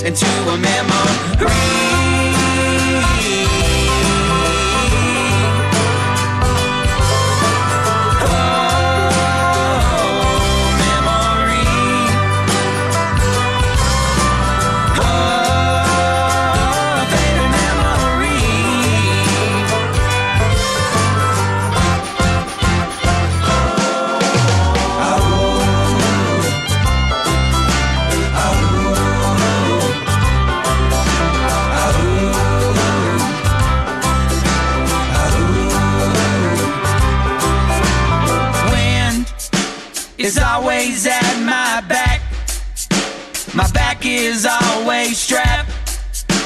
into a memory. Is always at my back. My back is always strapped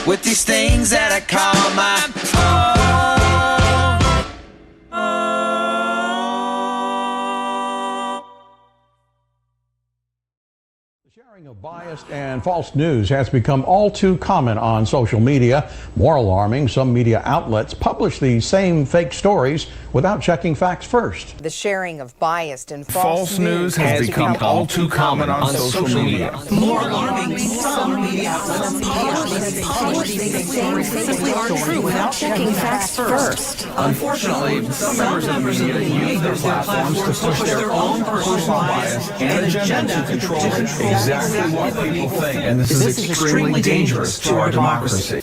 with these things that I call my The sharing of biased and false news has become all too common on social media. More alarming, some media outlets publish these same fake stories without checking facts first. The sharing of biased and false news has become all too common on social media. More alarming, some media outlets publish these stories simply aren't true without checking facts first. Unfortunately, some members of the media use their platforms to push their own personal bias and agenda to control exactly what people think. And this is extremely dangerous to our democracy.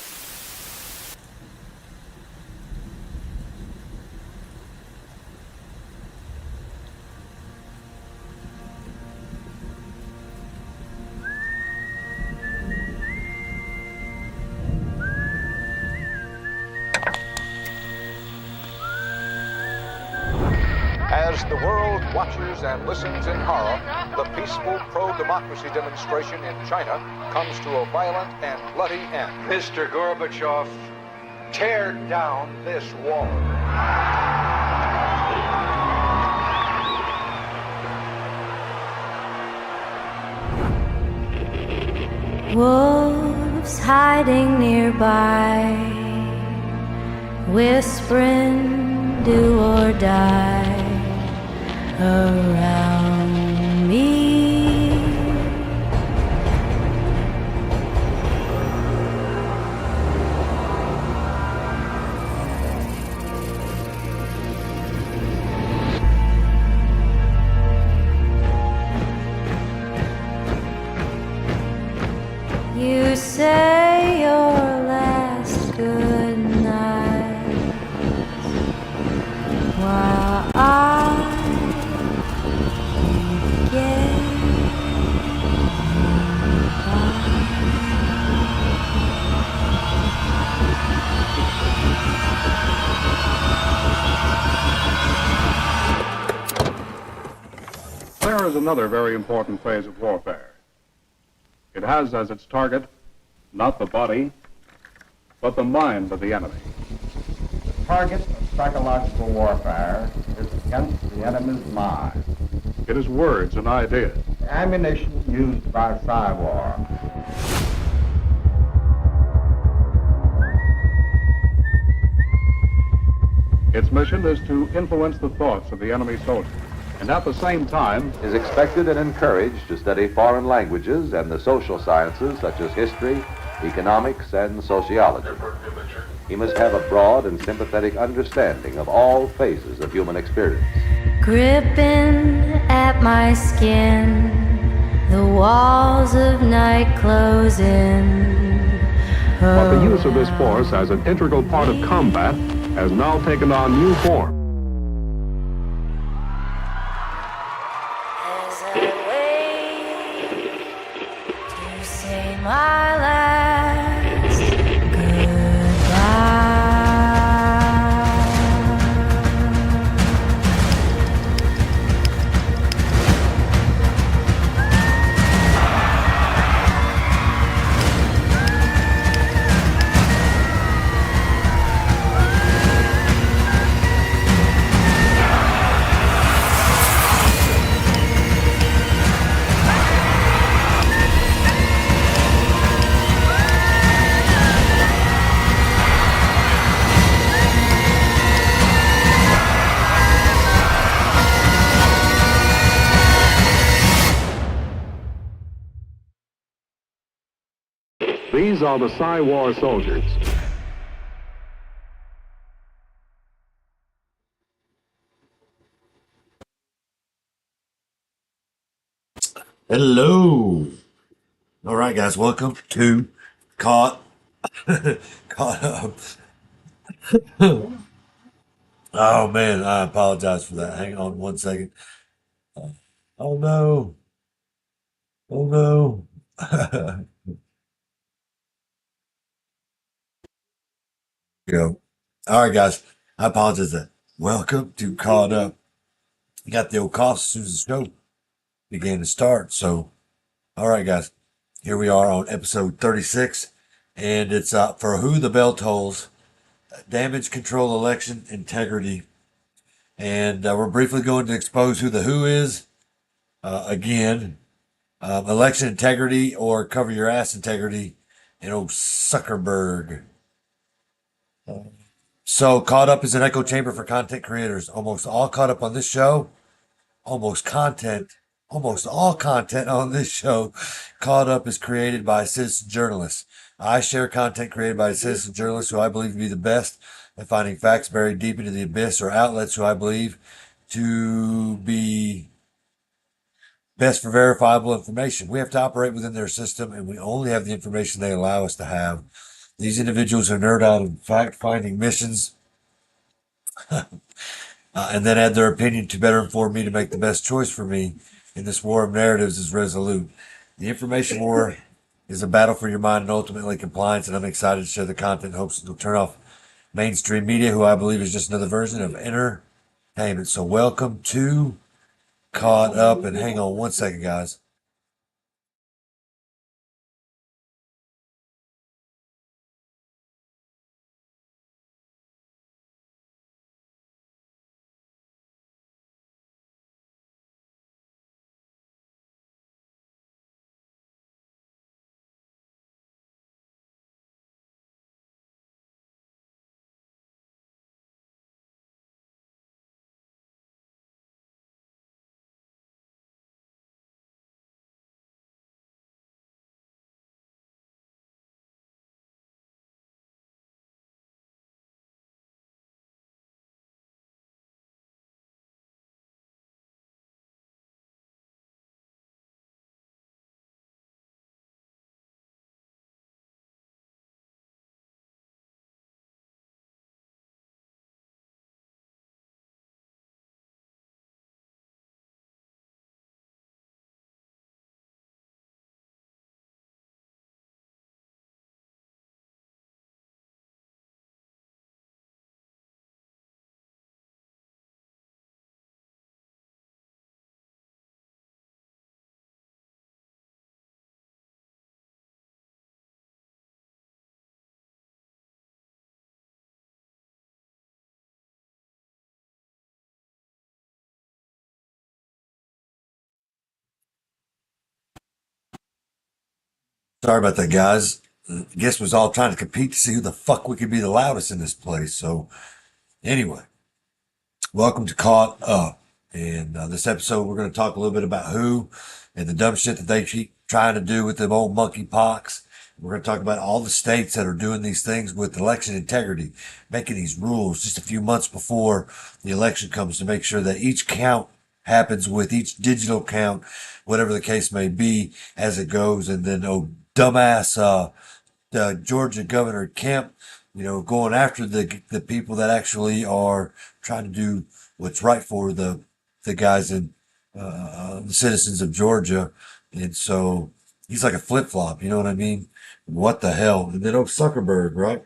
As the world watches and listens in horror, the peaceful pro-democracy demonstration in China comes to a violent and bloody end. Mr. Gorbachev, tear down this wall. Wolves hiding nearby, whispering do or die around me. You say your last good night while I get There is another very important phase of warfare. It has as its target not the body, but the mind of the enemy. The target of psychological warfare is against the enemy's mind. It is words and ideas. The ammunition used by Psywar. Its mission is to influence the thoughts of the enemy soldier, and at the same time is expected and encouraged to study foreign languages and the social sciences such as history, economics, and sociology. He must have a broad and sympathetic understanding of all phases of human experience. gripping at my skin, the walls of night close in. But the use of this force as an integral part of combat has now taken on new form. As I wait to say my last goodbye. These are the Psy-War soldiers. Hello. All right, guys. Welcome to Caught Caught Up. Oh man, I apologize for that. Hang on one second. Oh no. Oh no. Go. All right, guys. I apologize. That. Welcome to Caught Up. You got the old cough as soon as the show began to start. So, all right, guys. Here we are on episode 36, and it's for Who the Bell Tolls, Damage Control Election Integrity. And we're briefly going to expose who the Who is again. Election integrity or cover your ass integrity and old Zuckerberg. So Caught Up is an echo chamber for content creators. Almost all caught up on this show. Almost all content on this show Caught Up is created by citizen journalists. I share content created by citizen journalists who I believe to be the best at finding facts buried deep into the abyss, or outlets who I believe to be best for verifiable information. We have to operate within their system, and we only have the information they allow us to have. These individuals are nerd out in fact-finding missions and then add their opinion to better inform me to make the best choice for me in this war of narratives is Resolute. The information war is a battle for your mind and ultimately compliance, and I'm excited to share the content in hopes it'll turn off mainstream media, who I believe is just another version of entertainment. So welcome to Caught Up, and hang on one second, guys. Sorry about that, guys. I guess we was all trying to compete to see who the fuck we could be the loudest in this place. So, anyway, welcome to Caught Up. And this episode, we're going to talk a little bit about who and the dumb shit that they keep trying to do with them old monkey pox. We're going to talk about all the states that are doing these things with election integrity, making these rules just a few months before the election comes to make sure that each count happens with each digital count, whatever the case may be, as it goes. And then, oh, dumbass, Georgia Governor Kemp, going after the people that actually are trying to do what's right for the guys in the citizens of Georgia, and so he's like a flip flop. You know what I mean? What the hell? And then Zuckerberg, right?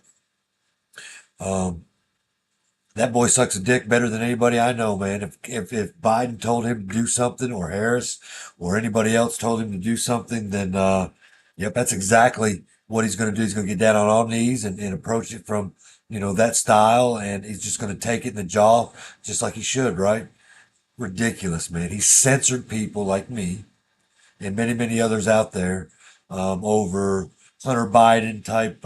That boy sucks a dick better than anybody I know, man. If Biden told him to do something, or Harris, or anybody else told him to do something, then yep, that's exactly what he's going to do. He's going to get down on all knees and approach it from that style, and he's just going to take it in the jaw, just like he should, right? Ridiculous, man. He censored people like me and many, many others out there over Hunter Biden type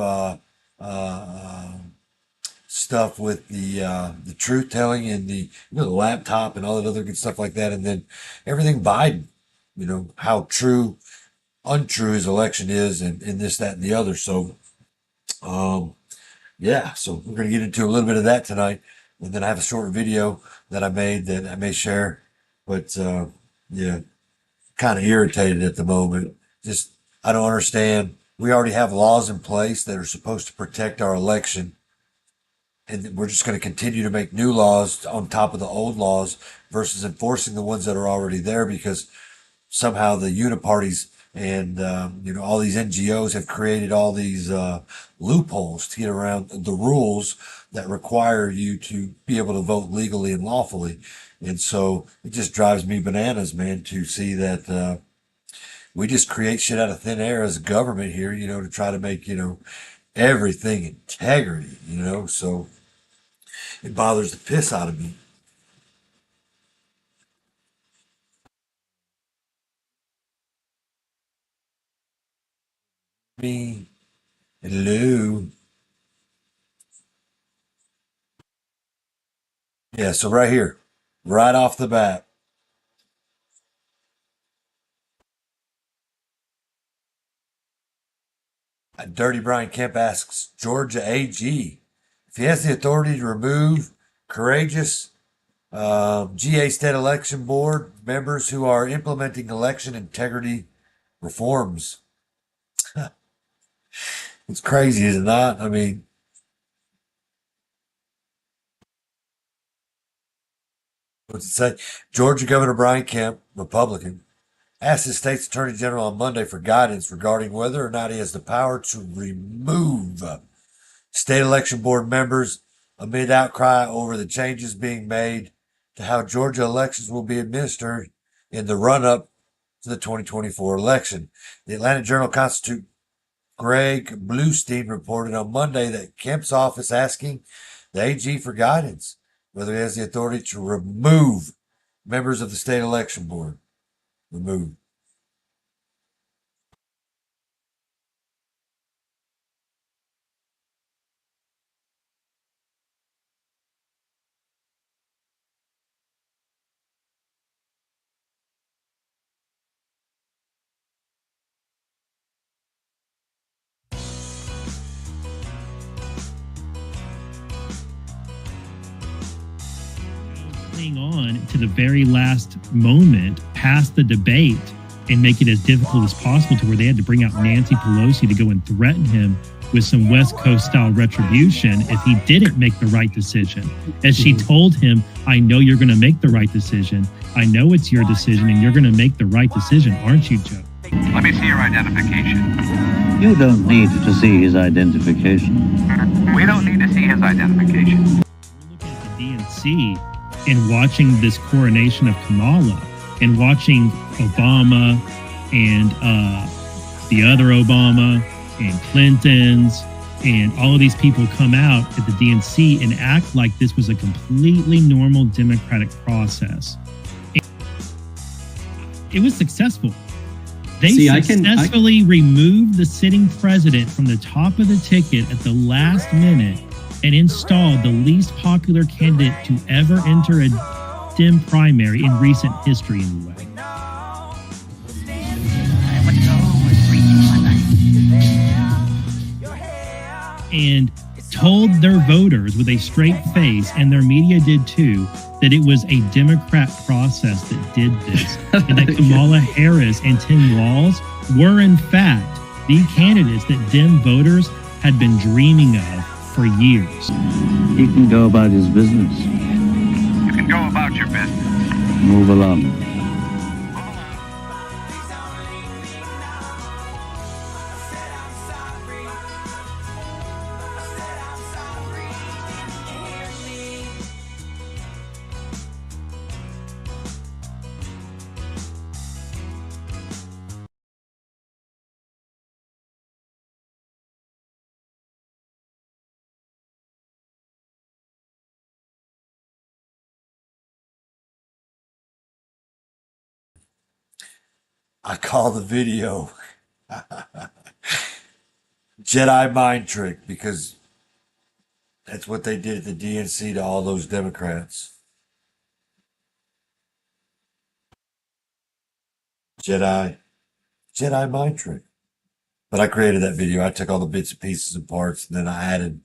stuff with the truth telling and the laptop and all that other good stuff like that, and then everything Biden, how true untrue his election is, and this, that, and the other. So, yeah, so we're going to get into a little bit of that tonight. And then I have a short video that I made that I may share. But, yeah, kind of irritated at the moment. Just, I don't understand. We already have laws in place that are supposed to protect our election. And we're just going to continue to make new laws on top of the old laws versus enforcing the ones that are already there, because somehow the uniparties and all these NGOs have created all these loopholes to get around the rules that require you to be able to vote legally and lawfully. And so it just drives me bananas, man, to see that we just create shit out of thin air as a government here, to try to make, everything integrity, so it bothers the piss out of me. Hello. Yeah, so right here, right off the bat, Dirty Brian Kemp asks Georgia AG if he has the authority to remove courageous GA State Election Board members who are implementing election integrity reforms. It's crazy, is it not? I mean, what's it say? Georgia Governor Brian Kemp, Republican, asked the state's attorney general on Monday for guidance regarding whether or not he has the power to remove state election board members amid outcry over the changes being made to how Georgia elections will be administered in the run-up to the 2024 election. The Atlanta Journal-Constitute Greg Bluestein reported on Monday that Kemp's office asking the AG for guidance whether he has the authority to remove members of the state election board. Remove. On to the very last moment past the debate and make it as difficult as possible to where they had to bring out Nancy Pelosi to go and threaten him with some West Coast style retribution if he didn't make the right decision. As she told him, I know you're going to make the right decision. I know it's your decision and you're going to make the right decision, aren't you, Joe? Let me see your identification. You don't need to see his identification. We don't need to see his identification. We're looking at the DNC and watching this coronation of Kamala and watching Obama and the other Obama and Clinton's and all of these people come out at the DNC and act like this was a completely normal democratic process. It was successful. They successfully removed the sitting president from the top of the ticket at the last minute and installed the least popular candidate to ever enter a Dem primary in recent history, anyway. And told their voters with a straight face, and their media did too, that it was a Democrat process that did this, and that Kamala Harris and Tim Walz were in fact the candidates that Dem voters had been dreaming of for years. He can go about his business. You can go about your business. Move along. I call the video Jedi mind trick, because that's what they did at the DNC to all those Democrats. Jedi Jedi mind trick. But I created that video. I took all the bits and pieces and parts, and then I added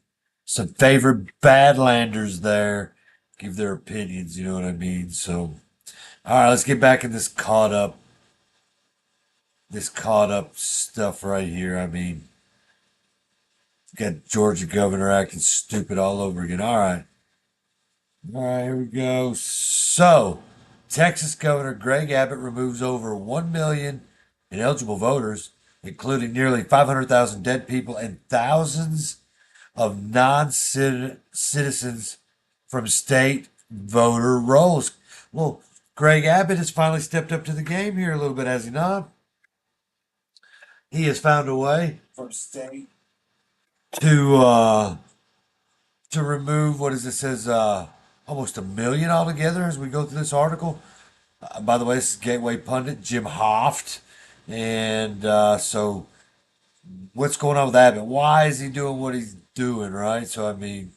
some favorite Badlanders there, give their opinions, you know what I mean? So, all right, let's get back in this caught up stuff right here. I mean, got Georgia governor acting stupid all over again. All right, here we go. So, Texas Governor Greg Abbott removes over 1 million ineligible voters, including nearly 500,000 dead people and thousands of non-citizens from state voter rolls. Well, Greg Abbott has finally stepped up to the game here a little bit, has he not? He has found a way from state to remove, what is it says, almost 1 million altogether as we go through this article. By the way, this is Gateway pundit Jim Hoft, and so what's going on with Abbott? Why is he doing what he's doing, right? So I mean,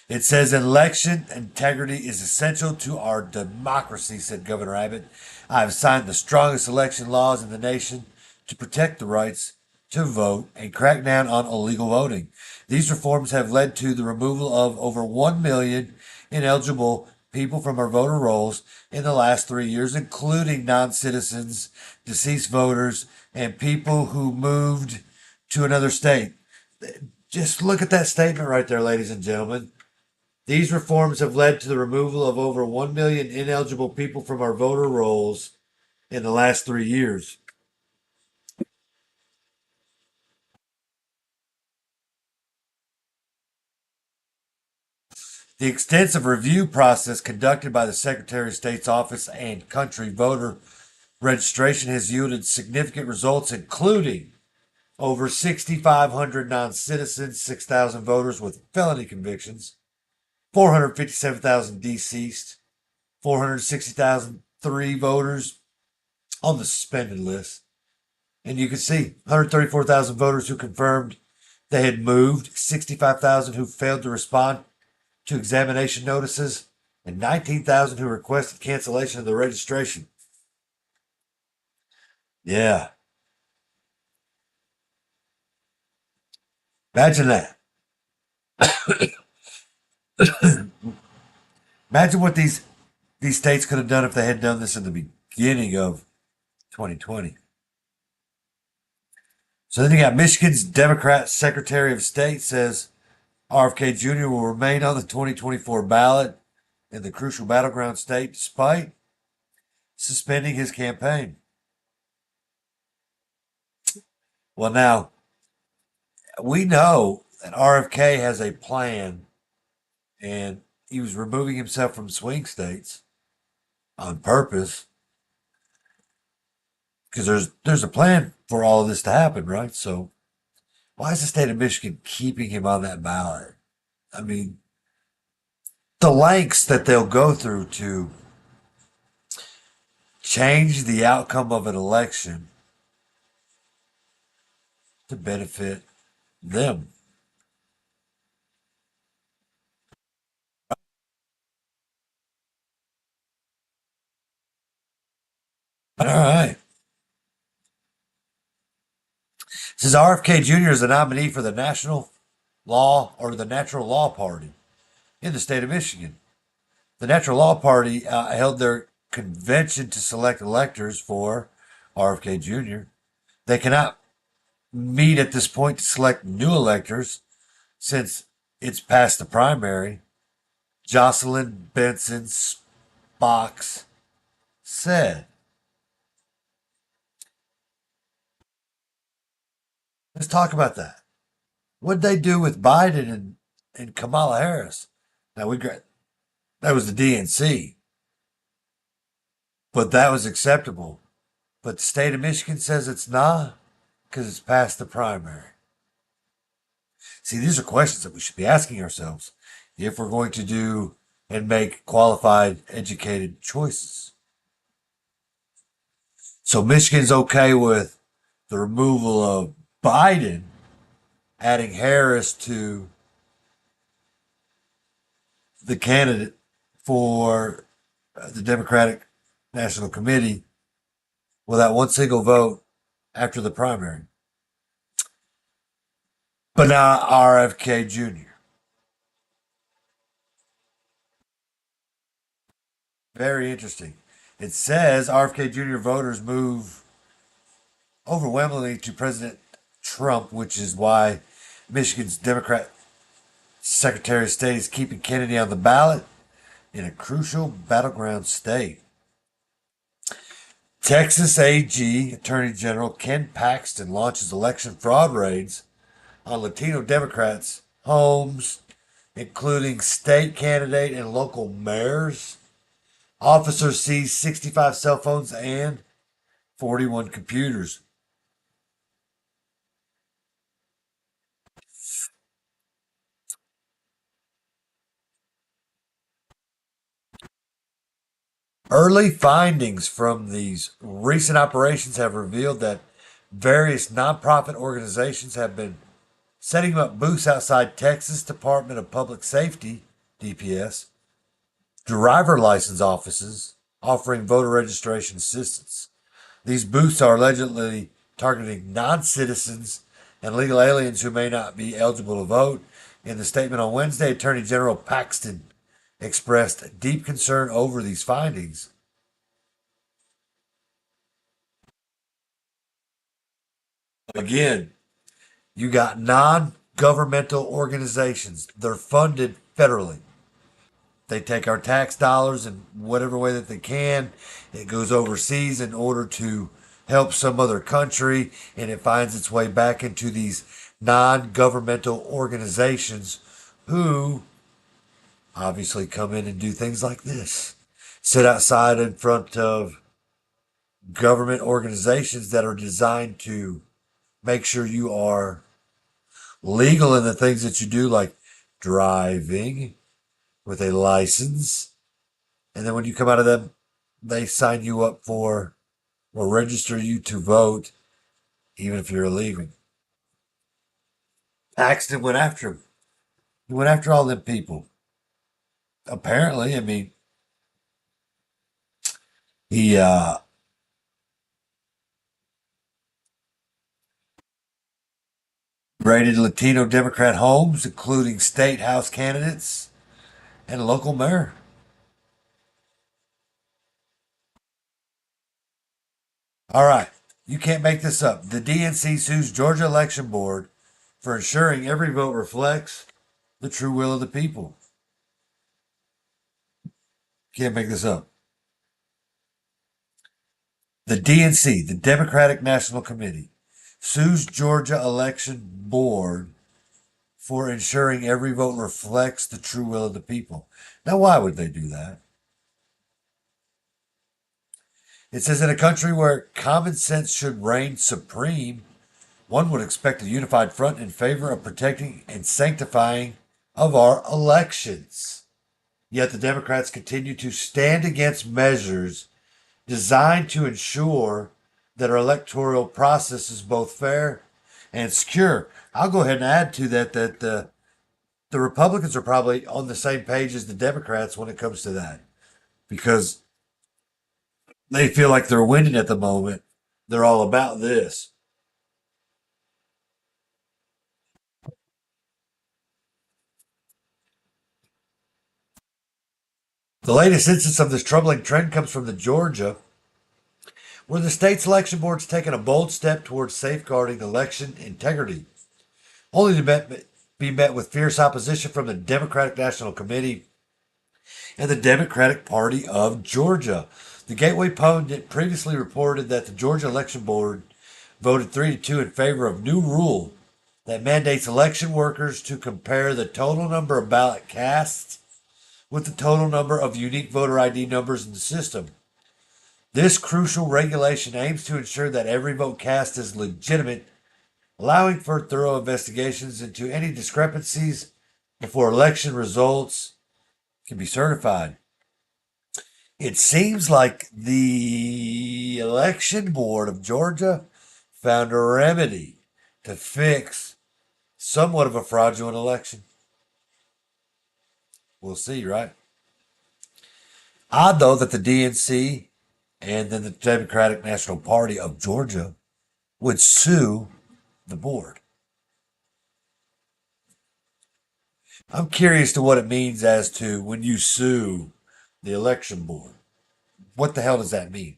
it says election integrity is essential to our democracy, said Governor Abbott. I have signed the strongest election laws in the nation to protect the rights to vote and crack down on illegal voting. These reforms have led to the removal of over 1 million ineligible people from our voter rolls in the last 3 years, including non-citizens, deceased voters, and people who moved to another state. Just look at that statement right there, ladies and gentlemen. These reforms have led to the removal of over 1 million ineligible people from our voter rolls in the last 3 years. The extensive review process conducted by the Secretary of State's office and country voter registration has yielded significant results, including over 6,500 non-citizens, 6,000 voters with felony convictions, 457,000 deceased, 460,003 voters on the suspended list. And you can see 134,000 voters who confirmed they had moved, 65,000 who failed to respond to examination notices, and 19,000 who requested cancellation of the registration. Yeah. Imagine that. Imagine what these states could have done if they had done this in the beginning of 2020. So then you got Michigan's Democrat Secretary of State says RFK Jr. will remain on the 2024 ballot in the crucial battleground state despite suspending his campaign. Well, now, we know that RFK has a plan, and he was removing himself from swing states on purpose because there's a plan for all of this to happen, right? So why is the state of Michigan keeping him on that ballot? I mean, the lengths that they'll go through to change the outcome of an election to benefit them. All right. It says RFK Jr. is the nominee for the National Law or the Natural Law Party in the state of Michigan. The Natural Law Party held their convention to select electors for RFK Jr. They cannot meet at this point to select new electors since it's past the primary. Jocelyn Benson Spox said. Let's talk about that. What'd they do with Biden and Kamala Harris? Now that was the DNC, but that was acceptable. But the state of Michigan says it's not because it's past the primary. See, these are questions that we should be asking ourselves if we're going to do and make qualified, educated choices. So Michigan's okay with the removal of Biden, adding Harris to the candidate for the Democratic National Committee without one single vote after the primary. But not RFK Jr. Very interesting. It says RFK Jr. voters move overwhelmingly to President Trump, which is why Michigan's Democrat Secretary of State is keeping Kennedy on the ballot in a crucial battleground state. Texas AG Attorney General Ken Paxton launches election fraud raids on Latino Democrats' homes, including state candidate and local mayors. Officers seize 65 cell phones and 41 computers. Early findings from these recent operations have revealed that various nonprofit organizations have been setting up booths outside Texas Department of Public Safety, DPS, driver license offices offering voter registration assistance. These booths are allegedly targeting non-citizens and legal aliens who may not be eligible to vote. In the statement on Wednesday, Attorney General Paxton expressed deep concern over these findings. Again, you got non-governmental organizations. They're funded federally. They take our tax dollars in whatever way that they can. It goes overseas in order to help some other country, and it finds its way back into these non-governmental organizations who obviously come in and do things like this. Sit outside in front of government organizations that are designed to make sure you are legal in the things that you do, like driving with a license. And then when you come out of them, they sign you up for or register you to vote, even if you're illegal. Paxton went after him. He went after all them people. Apparently, I mean, he raided Latino Democrat homes, including state house candidates and a local mayor. All right, you can't make this up. The DNC sues Georgia Election Board for ensuring every vote reflects the true will of the people. Can't make this up. The DNC, the Democratic National Committee, sues Georgia Election Board for ensuring every vote reflects the true will of the people. Now, why would they do that? It says in a country where common sense should reign supreme, one would expect a unified front in favor of protecting and sanctifying of our elections. Yet the Democrats continue to stand against measures designed to ensure that our electoral process is both fair and secure. I'll go ahead and add to that the Republicans are probably on the same page as the Democrats when it comes to that, because they feel like they're winning at the moment. They're all about this. The latest instance of this troubling trend comes from Georgia, where the state's election board's taken a bold step towards safeguarding election integrity, only to be met with fierce opposition from the Democratic National Committee and the Democratic Party of Georgia. The Gateway Pundit previously reported that the Georgia Election Board voted 3-2 in favor of new rule that mandates election workers to compare the total number of ballot casts with the total number of unique voter ID numbers in the system. This crucial regulation aims to ensure that every vote cast is legitimate, allowing for thorough investigations into any discrepancies before election results can be certified. It seems like the election board of Georgia found a remedy to fix somewhat of a fraudulent election. We'll see, right? Odd, though, that the DNC and then the Democratic National Party of Georgia would sue the board. I'm curious to what it means as to when you sue the election board. What the hell does that mean?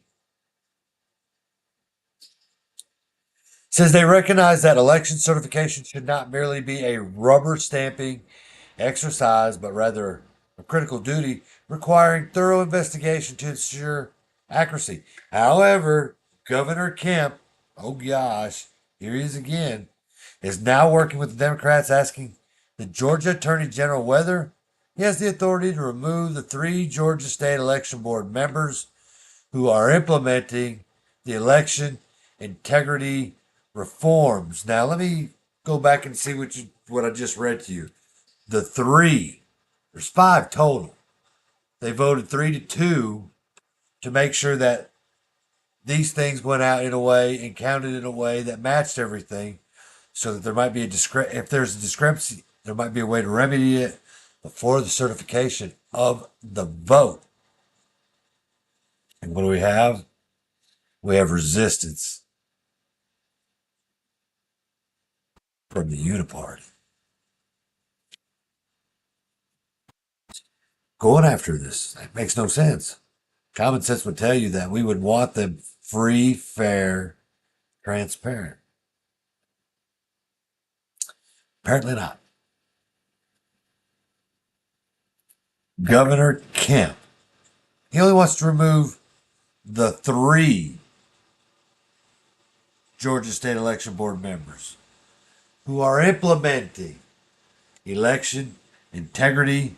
It says they recognize that election certification should not merely be a rubber stamping exercise, but rather a critical duty requiring thorough investigation to ensure accuracy. However, Governor Kemp, oh gosh, here he is again, is now working with the Democrats asking the Georgia Attorney General whether he has the authority to remove the 3 Georgia State Election Board members who are implementing the election integrity reforms. Now, let me go back and see what I just read to you. The 3, there's 5 total. They voted 3-2 to make sure that these things went out in a way and counted in a way that matched everything, so that there might be if there's a discrepancy, there might be a way to remedy it before the certification of the vote. And what do we have? We have resistance from the Uniparty. Going after this, that makes no sense. Common sense would tell you that we would want them free, fair, transparent. Apparently not. Governor Kemp, he only wants to remove the 3 Georgia State Election Board members who are implementing election integrity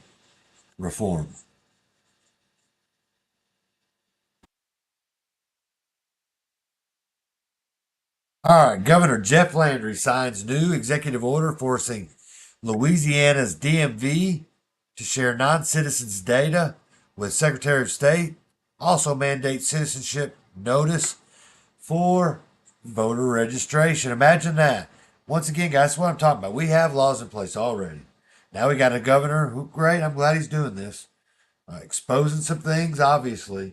reform. All right, Governor Jeff Landry signs new executive order forcing Louisiana's DMV to share non-citizens' data with Secretary of State. Also mandates citizenship notice for voter registration. Imagine that. Once again, guys, that's what I'm talking about. We have laws in place already. Now we got a governor who, great, I'm glad he's doing this. Exposing some things, obviously.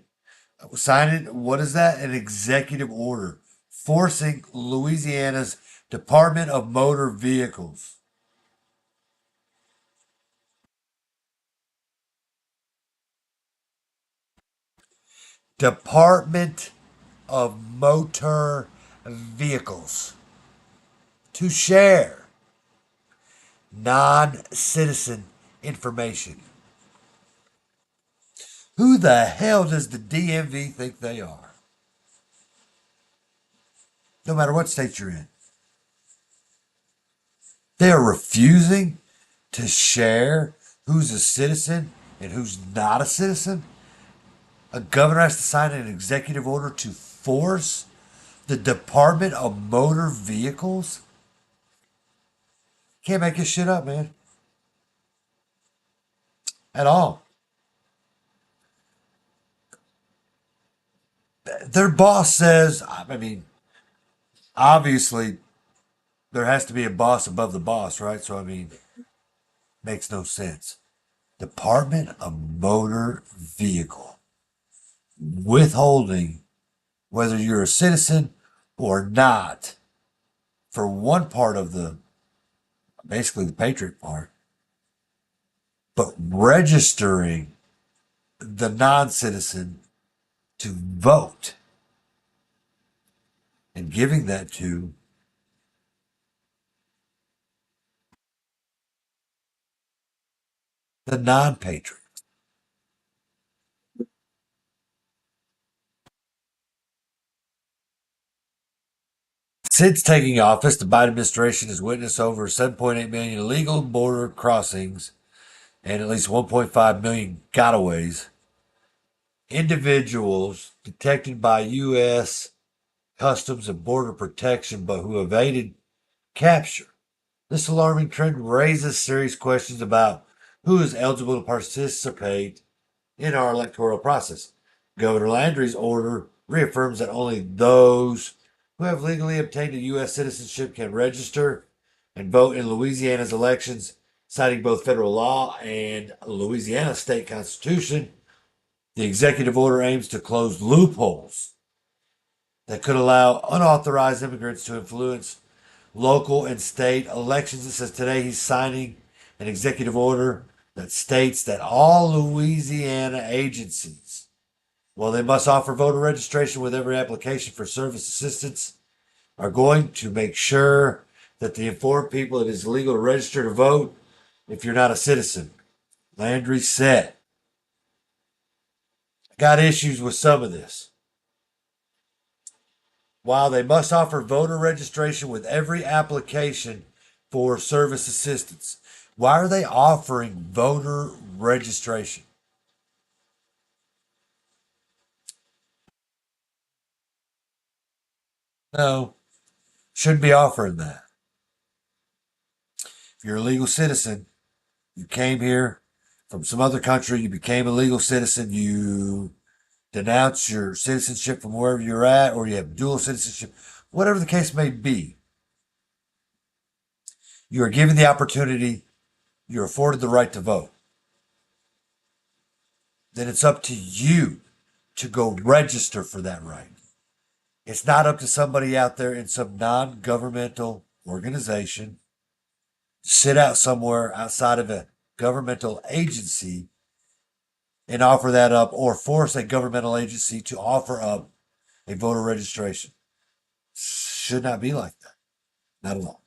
Signing, what is that? An executive order forcing Louisiana's Department of Motor Vehicles Department of Motor Vehicles to share non-citizen information. Who the hell does the DMV think they are? No matter what state you're in. They are refusing to share who's a citizen and who's not a citizen. A governor has to sign an executive order to force the Department of Motor Vehicles. Can't make this shit up, man. At all. Their boss says, I mean, obviously, there has to be a boss above the boss, right? So, I mean, makes no sense. Department of Motor Vehicle withholding whether you're a citizen or not for one part of basically the Patriot part, but registering the non-citizen to vote and giving that to the non-patriot. Since taking office, the Biden administration has witnessed over 7.8 million illegal border crossings and at least 1.5 million gotaways. Individuals detected by U.S. Customs and Border Protection but who evaded capture. This alarming trend raises serious questions about who is eligible to participate in our electoral process. Governor Landry's order reaffirms that only those who have legally obtained a U.S. citizenship can register and vote in Louisiana's elections, citing both federal law and Louisiana state constitution. The executive order aims to close loopholes that could allow unauthorized immigrants to influence local and state elections. It says today he's signing an executive order that states that all Louisiana agencies, well, they must offer voter registration with every application for service assistance, are going to make sure that they inform people it is illegal to register to vote if you're not a citizen. Landry said, I got issues with some of this. While they must offer voter registration with every application for service assistance, why are they offering voter registration? No, shouldn't be offering that. If you're a legal citizen, you came here from some other country, you became a legal citizen, you denounce your citizenship from wherever you're at, or you have dual citizenship, whatever the case may be, you are given the opportunity, you're afforded the right to vote. Then it's up to you to go register for that right. It's not up to somebody out there in some non-governmental organization, sit out somewhere outside of a governmental agency and offer that up, or force a governmental agency to offer up a voter registration. Should not be like that. Not at all.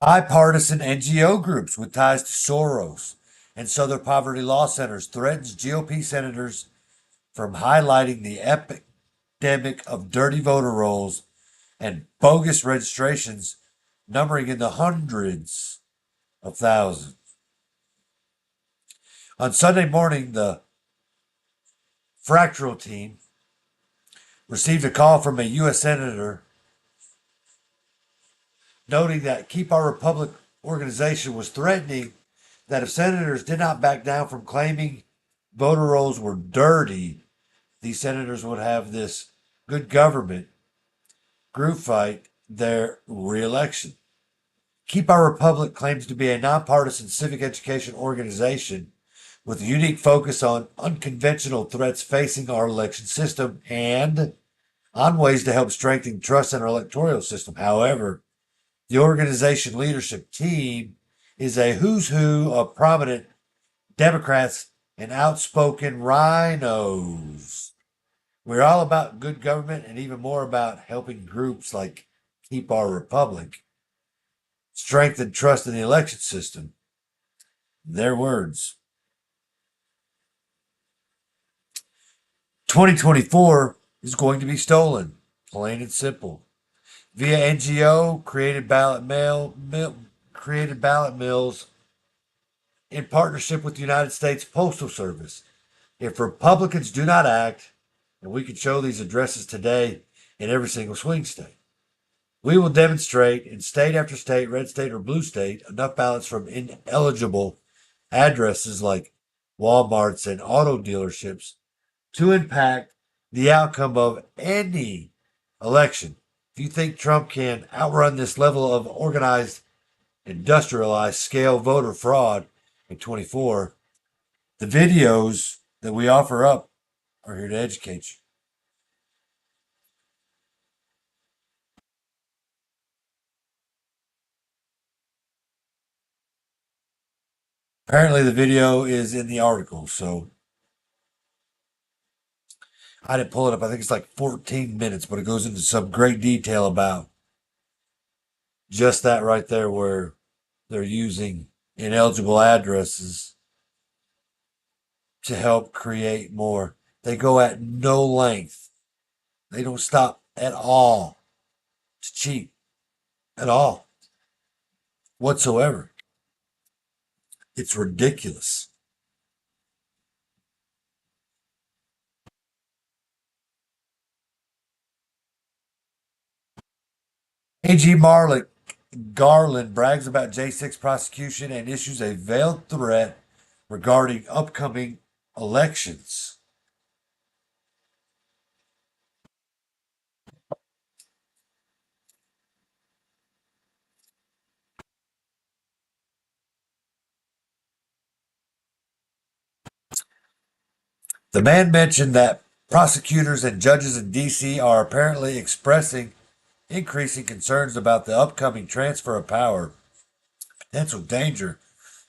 Bipartisan NGO groups with ties to Soros and Southern Poverty Law Centers threatens GOP senators from highlighting the epidemic of dirty voter rolls and bogus registrations numbering in the hundreds of thousands. On Sunday morning, the Fractal team received a call from a U.S. senator noting that Keep Our Republic organization was threatening that if senators did not back down from claiming voter rolls were dirty, these senators would have this good government group fight their reelection. Keep Our Republic claims to be a nonpartisan civic education organization with a unique focus on unconventional threats facing our election system and on ways to help strengthen trust in our electoral system. However, the organization leadership team is a who's who of prominent Democrats and outspoken rhinos. We're all about good government and even more about helping groups like Keep Our Republic strengthen trust in the election system. Their words. 2024 is going to be stolen, plain and simple. Via NGO, created ballot mills in partnership with the United States Postal Service. If Republicans do not act, and we can show these addresses today in every single swing state, we will demonstrate in state after state, red state or blue state, enough ballots from ineligible addresses like Walmarts and auto dealerships to impact the outcome of any election. If you think Trump can outrun this level of organized, industrialized scale voter fraud in 24, the videos that we offer up are here to educate you. Apparently, the video is in the article, so I didn't pull it up. I think it's like 14 minutes, but it goes into some great detail about just that right there, where they're using ineligible addresses to help create more. They go at no length. They don't stop at all to cheat at all whatsoever. It's ridiculous. A.G. Marlick Garland brags about J6 prosecution and issues a veiled threat regarding upcoming elections. The man mentioned that prosecutors and judges in D.C. are apparently expressing increasing concerns about the upcoming transfer of power, potential danger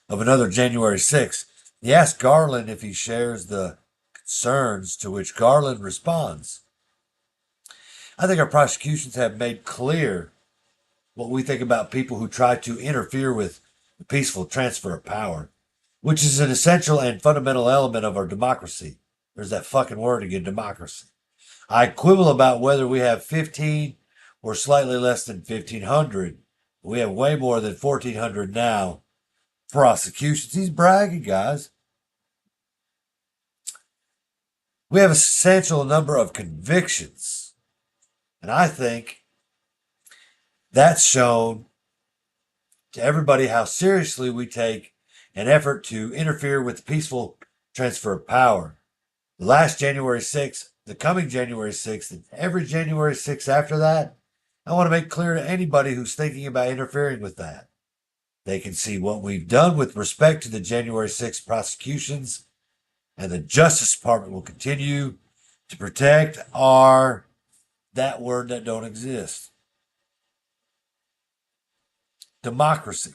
of another January 6th. He asked Garland if he shares the concerns, to which Garland responds, I think our prosecutions have made clear what we think about people who try to interfere with the peaceful transfer of power, which is an essential and fundamental element of our democracy. There's that fucking word again, democracy. I quibble about whether we have 15 or slightly less than 1,500. We have way more than 1,400 now. Prosecutions. He's bragging, guys. We have a substantial number of convictions. And I think that's shown to everybody how seriously we take an effort to interfere with the peaceful transfer of power. The last January 6th, the coming January 6th, and every January 6th after that, I want to make clear to anybody who's thinking about interfering with that. They can see what we've done with respect to the January 6th prosecutions, and the Justice Department will continue to protect our, that word that don't exist, democracy.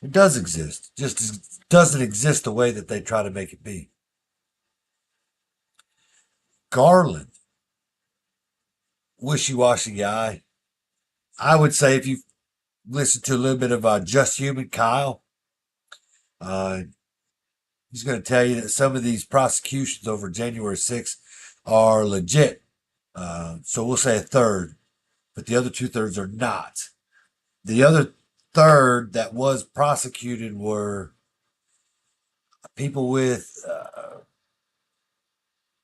It does exist, just doesn't exist the way that they try to make it be. Garland, wishy-washy guy. I would say if you listen to a little bit of Just Human Kyle, he's going to tell you that some of these prosecutions over January 6th are legit. So we'll say a third, but the other 2/3 are not. The other third that was prosecuted were people with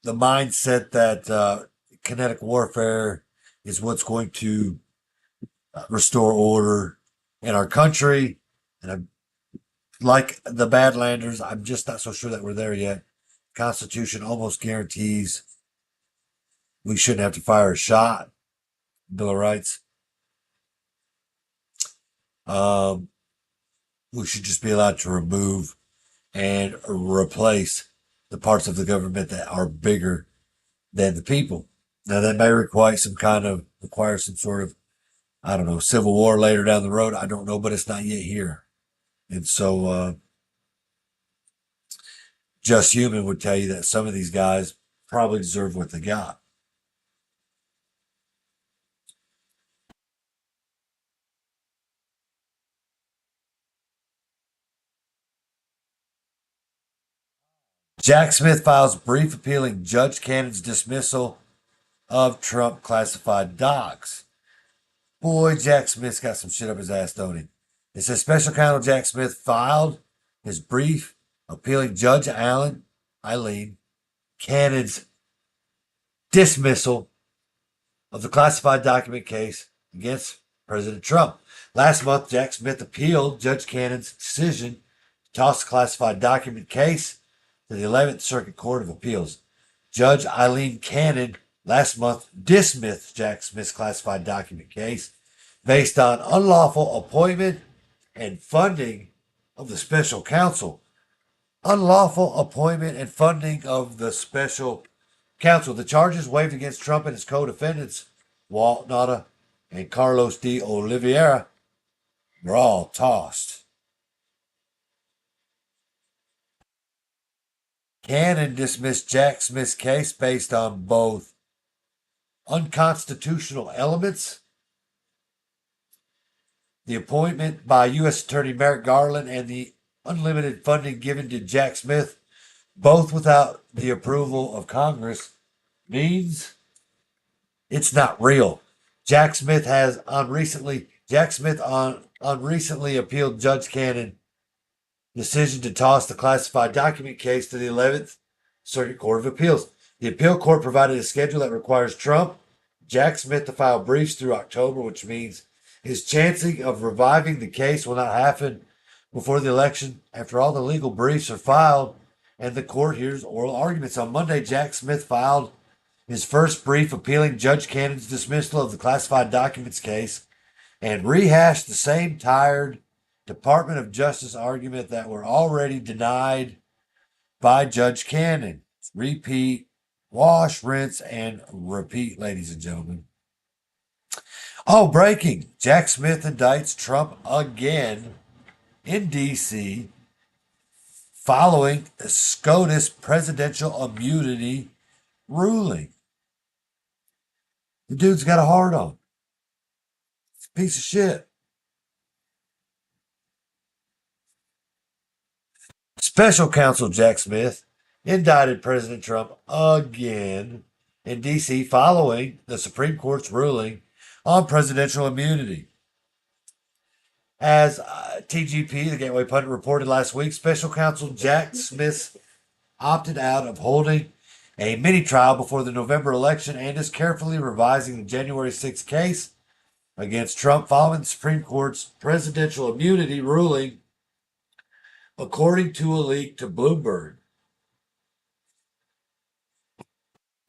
the mindset that kinetic warfare is what's going to restore order in our country. And I'm, like the Badlanders, I'm just not so sure that we're there yet. Constitution almost guarantees we shouldn't have to fire a shot. Bill of Rights. We should just be allowed to remove and replace the parts of the government that are bigger than the people. Now that may require some sort of, I don't know, civil war later down the road. I don't know, but it's not yet here. And so, Just Human would tell you that some of these guys probably deserve what they got. Jack Smith files brief appealing Judge Cannon's dismissal of Trump classified docs. Boy, Jack Smith's got some shit up his ass, don't he? It says Special Counsel Jack Smith filed his brief appealing Judge Eileen Cannon's dismissal of the classified document case against President Trump. Last month, Jack Smith appealed Judge Cannon's decision to toss the classified document case to the 11th Circuit Court of Appeals. Judge Eileen Cannon last month dismissed Jack Smith's classified document case based on unlawful appointment and funding of the special counsel. Unlawful appointment and funding of the special counsel. The charges waived against Trump and his co-defendants, Walt Nauta and Carlos de Oliveira, were all tossed. Cannon dismissed Jack Smith's case based on both unconstitutional elements, the appointment by U.S. Attorney Merrick Garland, and the unlimited funding given to Jack Smith, both without the approval of Congress, means it's not real. Jack Smith recently appealed Judge Cannon's decision to toss the classified document case to the 11th Circuit Court of Appeals. The appeal court provided a schedule that requires Trump, Jack Smith to file briefs through October, which means his chancing of reviving the case will not happen before the election after all the legal briefs are filed and the court hears oral arguments. On Monday, Jack Smith filed his first brief appealing Judge Cannon's dismissal of the classified documents case and rehashed the same tired Department of Justice argument that were already denied by Judge Cannon. repeat, wash, rinse, and repeat, ladies and gentlemen. Oh, breaking. Jack Smith indicts Trump again in D.C. following a SCOTUS presidential immunity ruling. The dude's got a hard on. It's a piece of shit. Special counsel Jack Smith indicted President Trump again in D.C. following the Supreme Court's ruling on presidential immunity. As TGP, the Gateway Pundit, reported last week, special counsel Jack Smith opted out of holding a mini trial before the November election and is carefully revising the January 6th case against Trump following the Supreme Court's presidential immunity ruling, according to a leak to Bloomberg.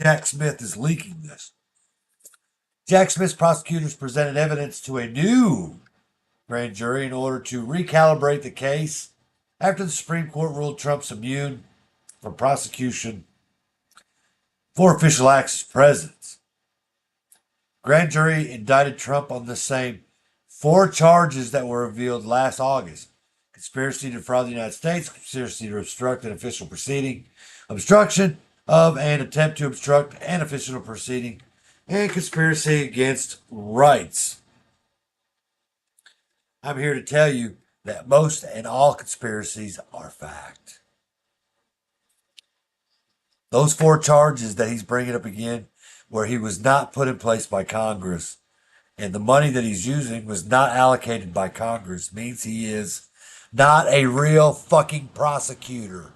Jack Smith is leaking this. Jack Smith's prosecutors presented evidence to a new grand jury in order to recalibrate the case after the Supreme Court ruled Trump's immune from prosecution for official acts as president. Grand jury indicted Trump on the same 4 charges that were revealed last August: conspiracy to defraud the United States, conspiracy to obstruct an official proceeding, obstruction of an attempt to obstruct an official proceeding, and conspiracy against rights. I'm here to tell you that most and all conspiracies are fact. Those 4 charges that he's bringing up again, where he was not put in place by Congress, and the money that he's using was not allocated by Congress, means he is not a real fucking prosecutor.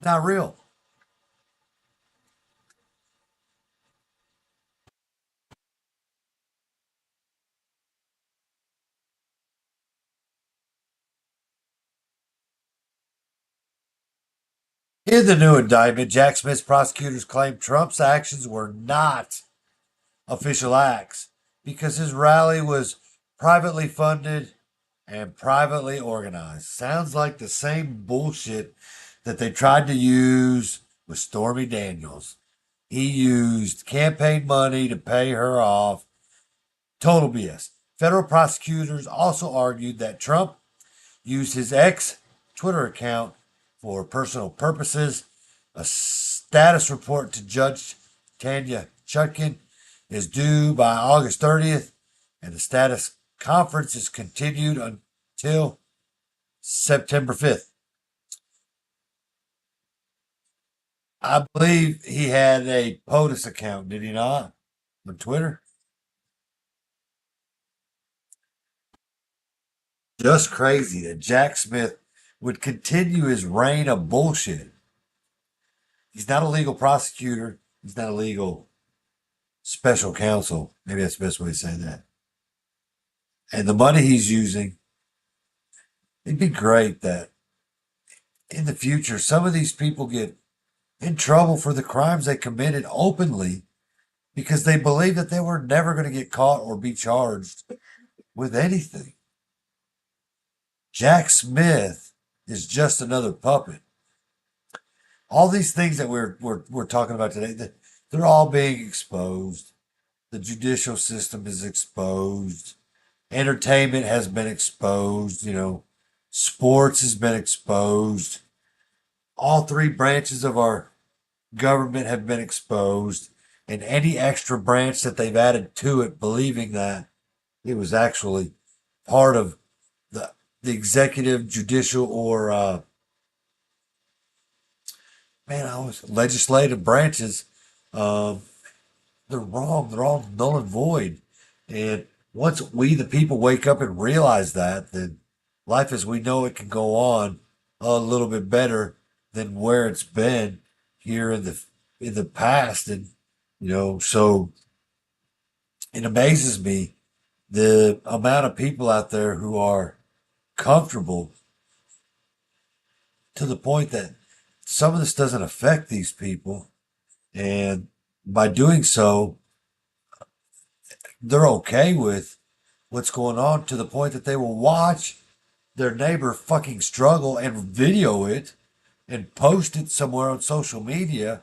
Not real. In the new indictment, Jack Smith's prosecutors claimed Trump's actions were not official acts because his rally was privately funded and privately organized. Sounds like the same bullshit that they tried to use with Stormy Daniels. He used campaign money to pay her off. Total BS. Federal prosecutors also argued that Trump used his ex Twitter account for personal purposes. A status report to Judge Tanya Chutkin is due by August 30th, and the status conference is continued until September 5th. I believe he had a POTUS account, did he not? On Twitter? Just crazy that Jack Smith would continue his reign of bullshit. He's not a legal prosecutor. He's not a legal special counsel. Maybe that's the best way to say that. And the money he's using, it'd be great that in the future, some of these people get in trouble for the crimes they committed openly because they believe that they were never going to get caught or be charged with anything. Jack Smith is just another puppet. All these things that we're talking about today, they're all being exposed. The judicial system is exposed. Entertainment has been exposed. Sports has been exposed. All 3 branches of our government have been exposed, and any extra branch that they've added to it, believing that it was actually part of the executive, judicial, or legislative branches, they're wrong. They're all null and void. And once we, the people, wake up and realize that, then life as we know it can go on a little bit better than where it's been here in the past. And so it amazes me the amount of people out there who are comfortable to the point that some of this doesn't affect these people, and by doing so, they're okay with what's going on, to the point that they will watch their neighbor fucking struggle and video it and post it somewhere on social media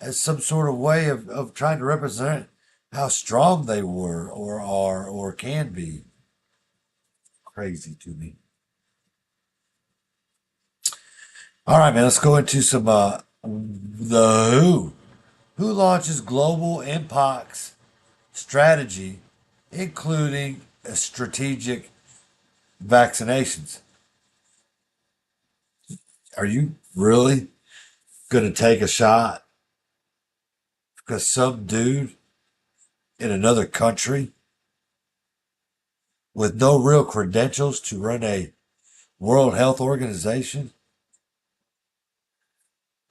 as some sort of way of trying to represent how strong they were or are or can be. Crazy to me. All right, man, let's go into some the WHO. WHO launches global mpox strategy, including strategic vaccinations. Are you really going to take a shot because some dude in another country with no real credentials to run a World Health Organization?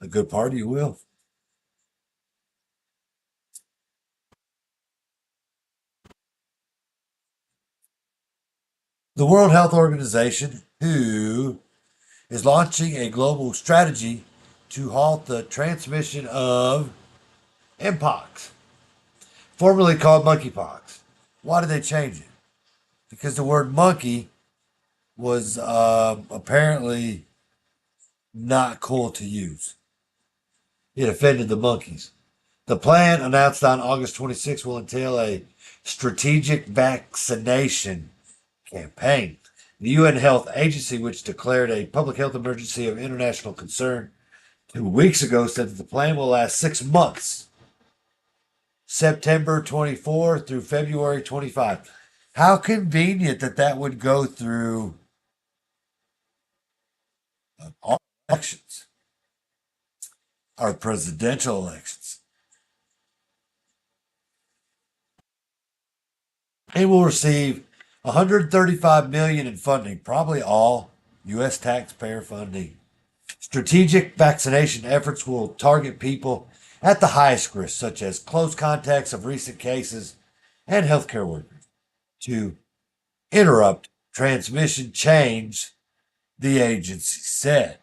A good part of you will. The World Health Organization, WHO, is launching a global strategy to halt the transmission of mpox, formerly called monkeypox. Why did they change it? Because the word monkey was apparently not cool to use. It offended the monkeys. The plan, announced on August 26, will entail a strategic vaccination campaign. The UN Health Agency, which declared a public health emergency of international concern 2 weeks ago, said that the plan will last 6 months, September 24 through February 25. How convenient that that would go through all elections, our presidential elections. It will receive $135 million in funding, probably all U.S. taxpayer funding. Strategic vaccination efforts will target people at the highest risk, such as close contacts of recent cases and healthcare workers, to interrupt transmission chains, the agency said.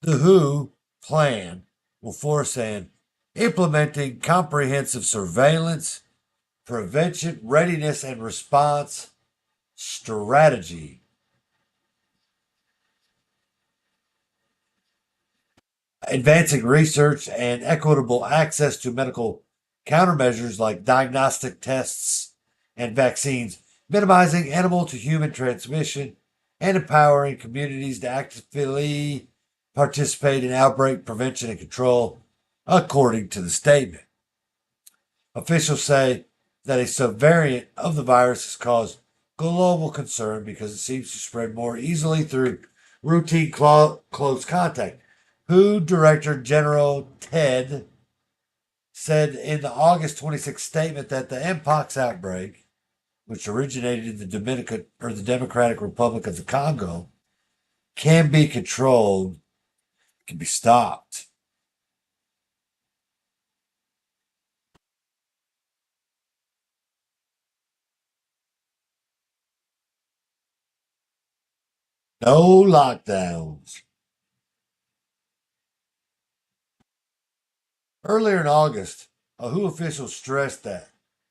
The WHO plan will force an implementing comprehensive surveillance, prevention, readiness, and response strategy. Advancing research and equitable access to medical countermeasures like diagnostic tests and vaccines, minimizing animal to human transmission, and empowering communities to actively participate in outbreak prevention and control, according to the statement. Officials say that a subvariant of the virus has caused global concern because it seems to spread more easily through routine close contact. WHO Director General Ted said in the August 26th statement that the mpox outbreak, which originated in the Democratic Republic of the Congo, can be controlled, can be stopped. No lockdowns. Earlier in August, a WHO official stressed that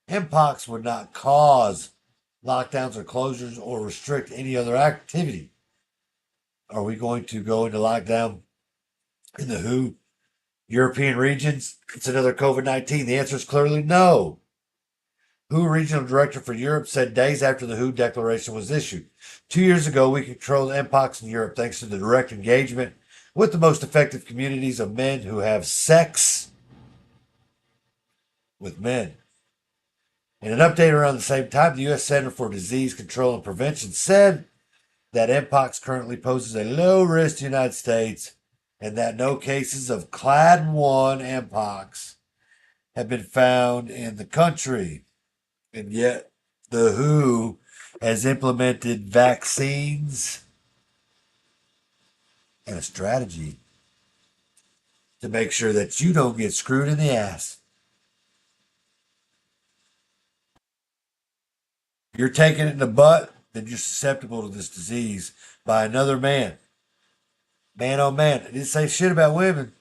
mpox would not cause lockdowns or closures or restrict any other activity. Are we going to go into lockdown in the WHO European regions? It's another COVID-19. The answer is clearly no. WHO Regional Director for Europe said days after the WHO declaration was issued. 2 years ago, we controlled mpox in Europe thanks to the direct engagement with the most effective communities of men who have sex with men. In an update around the same time, the U.S. Center for Disease Control and Prevention said that mpox currently poses a low risk to the United States and that no cases of Clade 1 mpox have been found in the country. And yet, the WHO has implemented vaccines and a strategy to make sure that you don't get screwed in the ass. If you're taking it in the butt, then you're susceptible to this disease by another man. Man on man. It didn't say shit about women.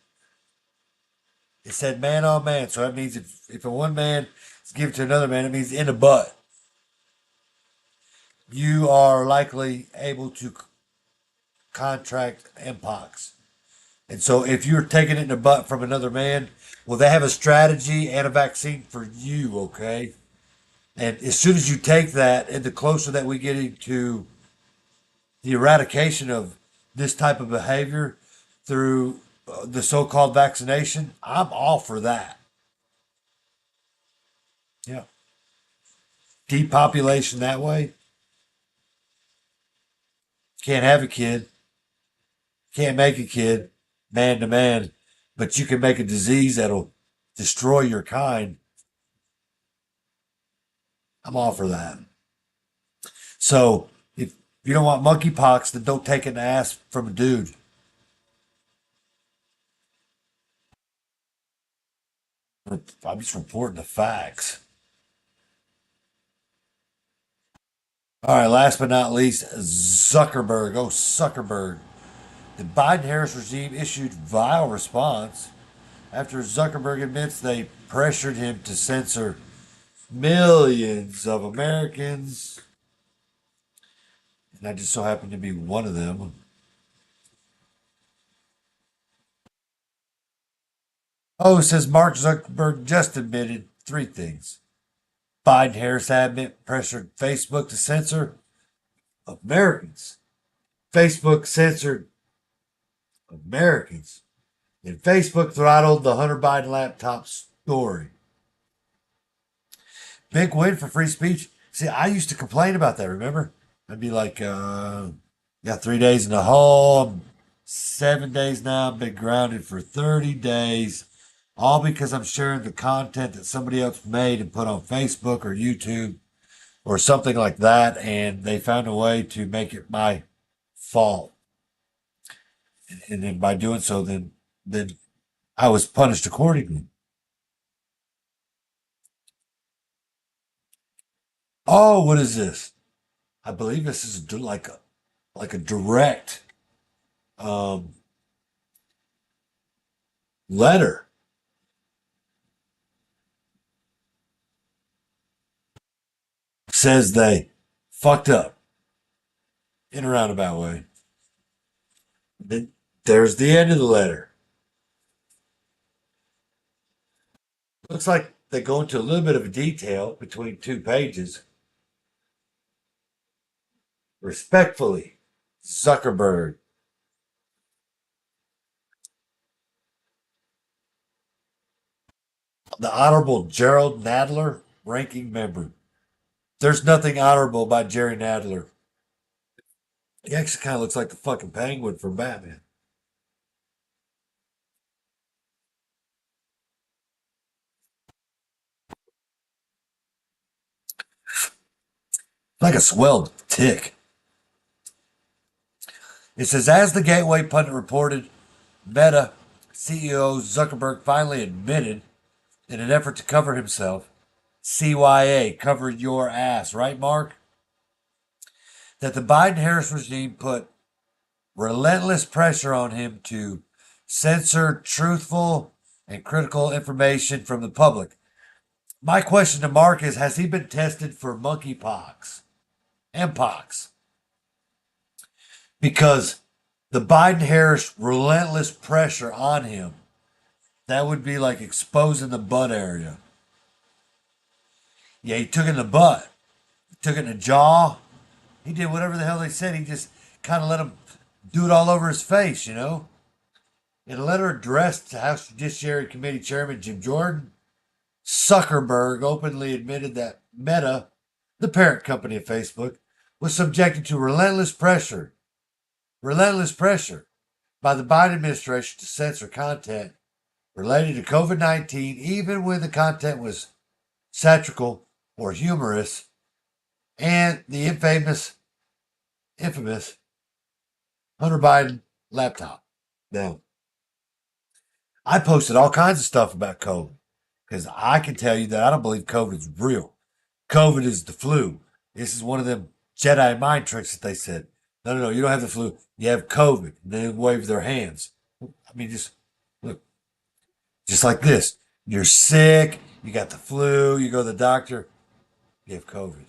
It said man on man. So that means if a one man is given to another man, it means in the butt. You are likely able to contract mpox. And so if you're taking it in the butt from another man, well, they have a strategy and a vaccine for you, okay? And as soon as you take that, and the closer that we get into the eradication of this type of behavior through the so-called vaccination, I'm all for that. Yeah. Depopulation that way. Can't have a kid. Can't make a kid man to man, but you can make a disease that'll destroy your kind. I'm all for that. So if you don't want monkeypox, then don't take an ass from a dude. I'm just reporting the facts. All right, last but not least, Zuckerberg. Oh, Zuckerberg. The Biden Harris regime issued vile response after Zuckerberg admits they pressured him to censor millions of Americans. And I just so happen to be one of them. Oh, it says Mark Zuckerberg just admitted three things. Biden Harris admit pressured Facebook to censor Americans. Facebook censored Americans. And Facebook throttled the Hunter Biden laptop story. Big win for free speech. See, I used to complain about that, remember? I'd be like, got 3 days in the hole. I'm 7 days now. I've been grounded for 30 days. All because I'm sharing the content that somebody else made and put on Facebook or YouTube or something like that. And they found a way to make it my fault. And then by doing so, then I was punished accordingly. Oh, what is this? I believe this is like a direct letter. Says they fucked up in a roundabout way. Then there's the end of the letter. Looks like they go into a little bit of a detail between 2 pages. Respectfully, Zuckerberg. The Honorable Gerald Nadler, ranking member. There's nothing honorable about Jerry Nadler. He actually kind of looks like the fucking penguin from Batman. Like a swelled tick. It says, as the Gateway pundit reported, Meta CEO Zuckerberg finally admitted, in an effort to cover himself, CYA, cover your ass, right, Mark? That the Biden Harris regime put relentless pressure on him to censor truthful and critical information from the public. My question to Mark is, has he been tested for monkeypox? Mpox? Because the Biden Harris relentless pressure on him, that would be like exposing the butt area. Yeah, he took it in the butt. He took it in the jaw. He did whatever the hell they said. He just kind of let him do it all over his face, you know? In a letter addressed to House Judiciary Committee Chairman Jim Jordan, Zuckerberg openly admitted that Meta, the parent company of Facebook, was subjected to relentless pressure by the Biden administration to censor content related to COVID-19, even when the content was satirical or humorous, and the infamous Hunter Biden laptop. Now, I posted all kinds of stuff about COVID because I can tell you that I don't believe COVID is real. COVID is the flu. This is one of them Jedi mind tricks that they said. No, you don't have the flu. You have COVID. And they wave their hands. I mean, just Just like this. You're sick, you got the flu, you go to the doctor, you have COVID.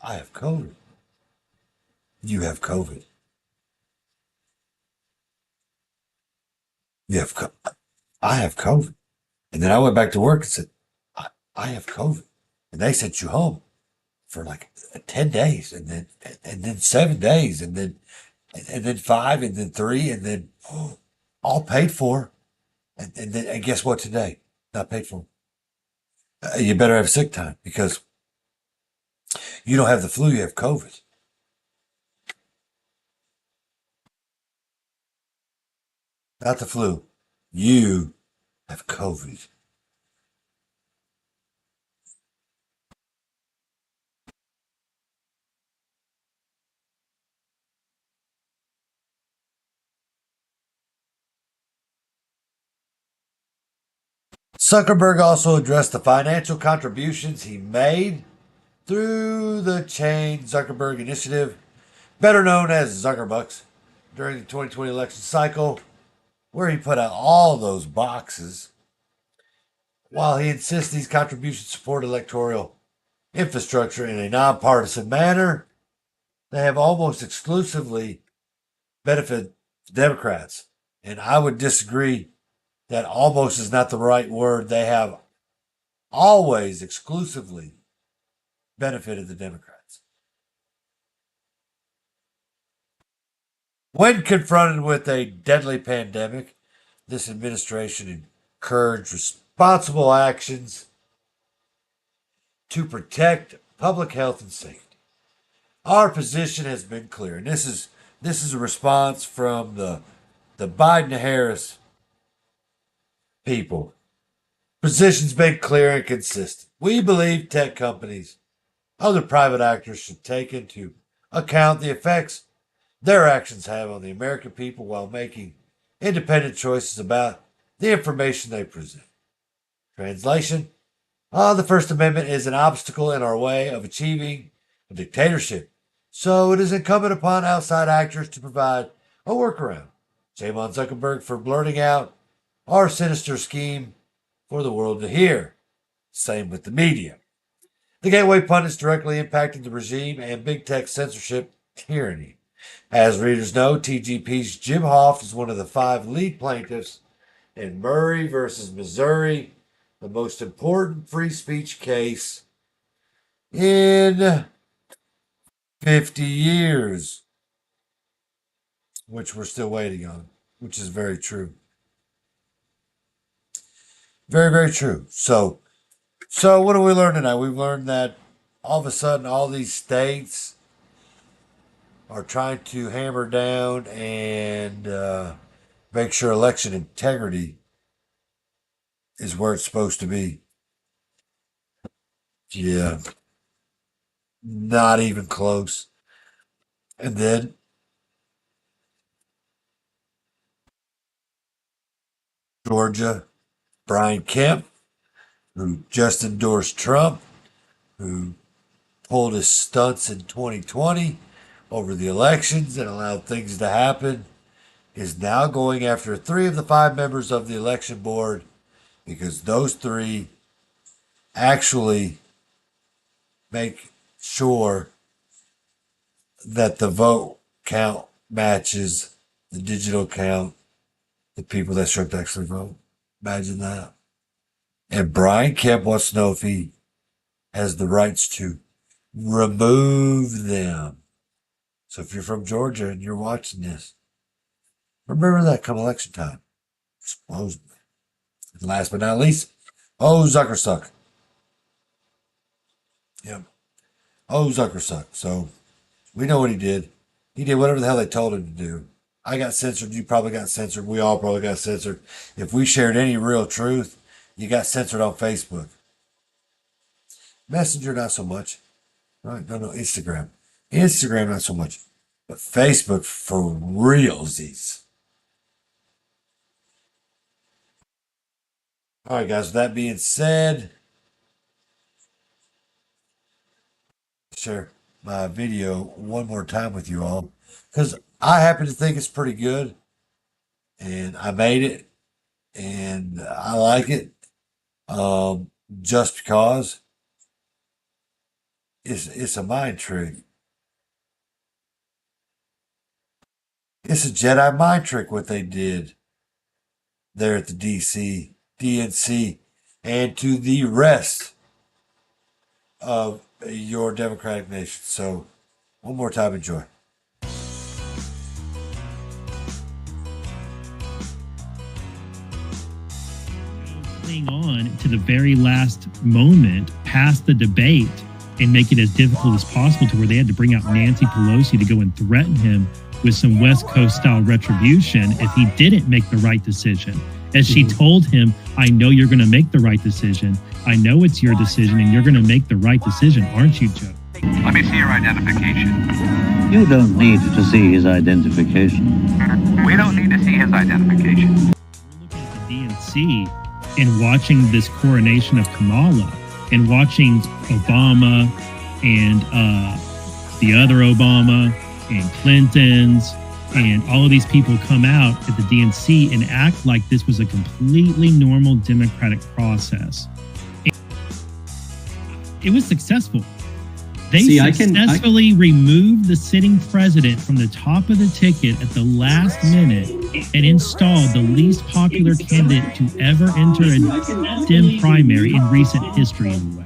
I have COVID. You have COVID. You have I have COVID. And then I went back to work and said, I have COVID. And they sent you home for like 10 days and then 7 days and then 5 and then 3 and then all paid for. And guess what today? Not paid for. You better have sick time because you don't have the flu, you have COVID. Not the flu. You have COVID. Zuckerberg also addressed the financial contributions he made through the Chain Zuckerberg Initiative, better known as Zuckerbucks, during the 2020 election cycle, where he put out all those boxes. While he insists these contributions support electoral infrastructure in a nonpartisan manner, they have almost exclusively benefited Democrats. And I would disagree that almost is not the right word. They have always exclusively benefited the Democrats. When confronted with a deadly pandemic, this administration encouraged responsible actions to protect public health and safety. Our position has been clear, and this is a response from the Biden-Harris people. Position's been clear and consistent. We believe tech companies, other private actors should take into account the effects their actions have on the American people while making independent choices about the information they present. Translation: the First Amendment is an obstacle in our way of achieving a dictatorship, so it is incumbent upon outside actors to provide a workaround. Shame on Zuckerberg for blurting out our sinister scheme for the world to hear. Same with the media. The gateway pundits directly impacted the regime and big tech censorship tyranny. As readers know, TGP's Jim Hoft is one of the 5 lead plaintiffs in Murray versus Missouri, the most important free speech case in 50 years, which we're still waiting on, which is very true. Very, very true. So what do we learn tonight? We've learned that all of a sudden all these states are trying to hammer down and make sure election integrity is where it's supposed to be. Yeah. Not even close. And then Georgia, Brian Kemp, who just endorsed Trump, who pulled his stunts in 2020 over the elections and allowed things to happen, is now going after 3 of the 5 members of the election board because those 3 actually make sure that the vote count matches the digital count, the people that show up to actually vote. Imagine that. And Brian Kemp wants to know if he has the rights to remove them. So if you're from Georgia and you're watching this, remember that come election time. Supposedly. And last but not least, Zuckersuck. Yep. Zuckersuck. So we know what he did. He did whatever the hell they told him to do. I got censored. You probably got censored. We all probably got censored. If we shared any real truth, you got censored on Facebook. Messenger, not so much. Right? No, Instagram. Instagram, not so much. But Facebook, for realsies. All right, guys, with that being said, share my video one more time with you all because I happen to think it's pretty good. and I made it, and I like it. Just because it's a mind trick. It's a Jedi mind trick what they did there at the DNC, and to the rest of your democratic nation. So, one more time, enjoy. Cling on to the very last moment past the debate and make it as difficult as possible to where they had to bring out Nancy Pelosi to go and threaten him with some West Coast style retribution if he didn't make the right decision. As she told him, I know you're going to make the right decision. I know it's your decision and you're going to make the right decision, aren't you, Joe? Let me see your identification. You don't need to see his identification. We don't need to see his identification. We're looking at the DNC and watching this coronation of Kamala and watching Obama and the other Obama and Clinton's and all of these people come out at the DNC and act like this was a completely normal democratic process. It was successful. They successfully removed the sitting president from the top of the ticket at the last minute and installed the least popular candidate to ever enter a Dem primary in recent history anyway.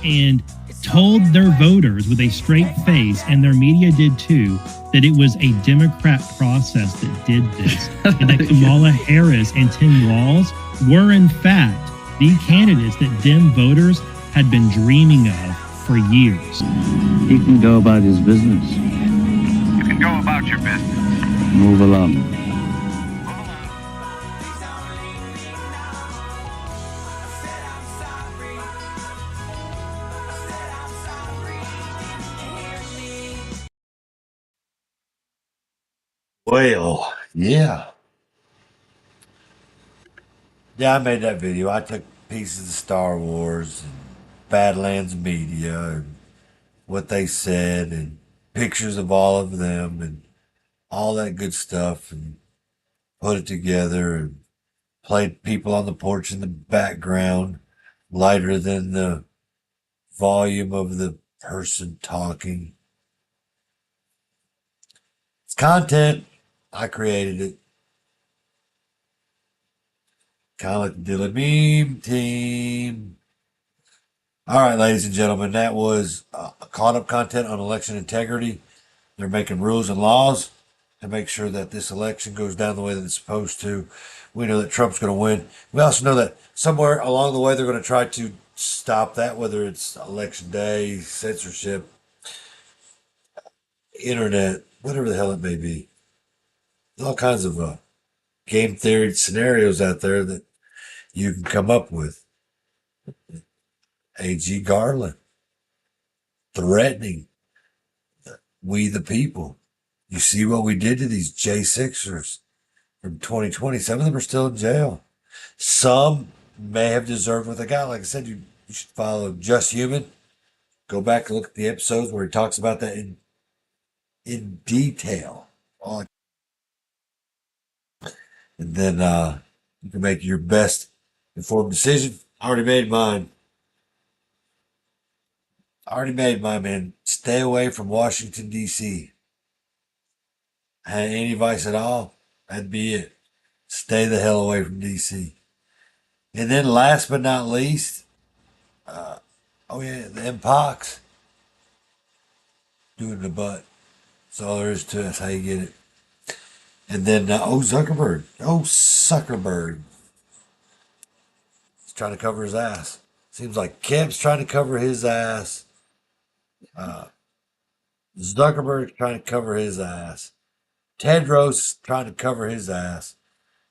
And told their voters with a straight face, and their media did too, that it was a Democrat process that did this, and that Kamala Harris and Tim Walz were in fact the candidates that Dem voters had been dreaming of for years. He can go about his business. You can go about your business. Move along. Well, yeah. Yeah, I made that video. I took pieces of Star Wars and Badlands Media and what they said and pictures of all of them and all that good stuff and put it together and played people on the porch in the background lighter than the volume of the person talking. It's content. I created it. Kind of like the Dylan Meme Team. All right, ladies and gentlemen, that was caught up content on election integrity. They're making rules and laws to make sure that this election goes down the way that it's supposed to. We know that Trump's going to win. We also know that somewhere along the way they're going to try to stop that, whether it's election day, censorship, internet, whatever the hell it may be. There's all kinds of game theory scenarios out there that you can come up with. A.G. Garland threatening we the people. You see what we did to these J6ers from 2020. Some of them are still in jail. Some may have deserved what they got. Like I said, you should follow Just Human. Go back and look at the episodes where he talks about that in detail. And then you can make your best informed decision. I already made mine. Man. Stay away from Washington, D.C. Had any advice at all? That'd be it. Stay the hell away from D.C. And then last but not least, the Mpox. Do it in the butt. That's all there is to it. That's how you get it. And then, Zuckerberg. Zuckerberg. He's trying to cover his ass. Seems like Kemp's trying to cover his ass. Zuckerberg's trying to cover his ass. Tedros trying to cover his ass.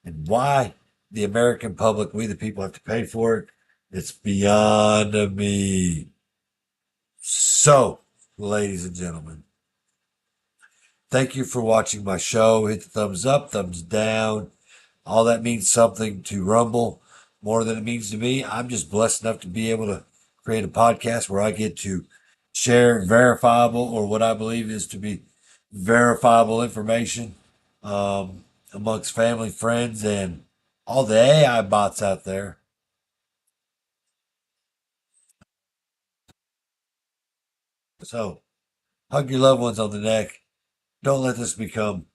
And why the American public, we the people, have to pay for it, it's beyond me. So, ladies and gentlemen, thank you for watching my show. Hit the thumbs up, thumbs down. All that means something to Rumble more than it means to me. I'm just blessed enough to be able to create a podcast where I get to share verifiable or what I believe is to be verifiable information amongst family, friends, and all the AI bots out there. So, hug your loved ones on the neck. Don't let this become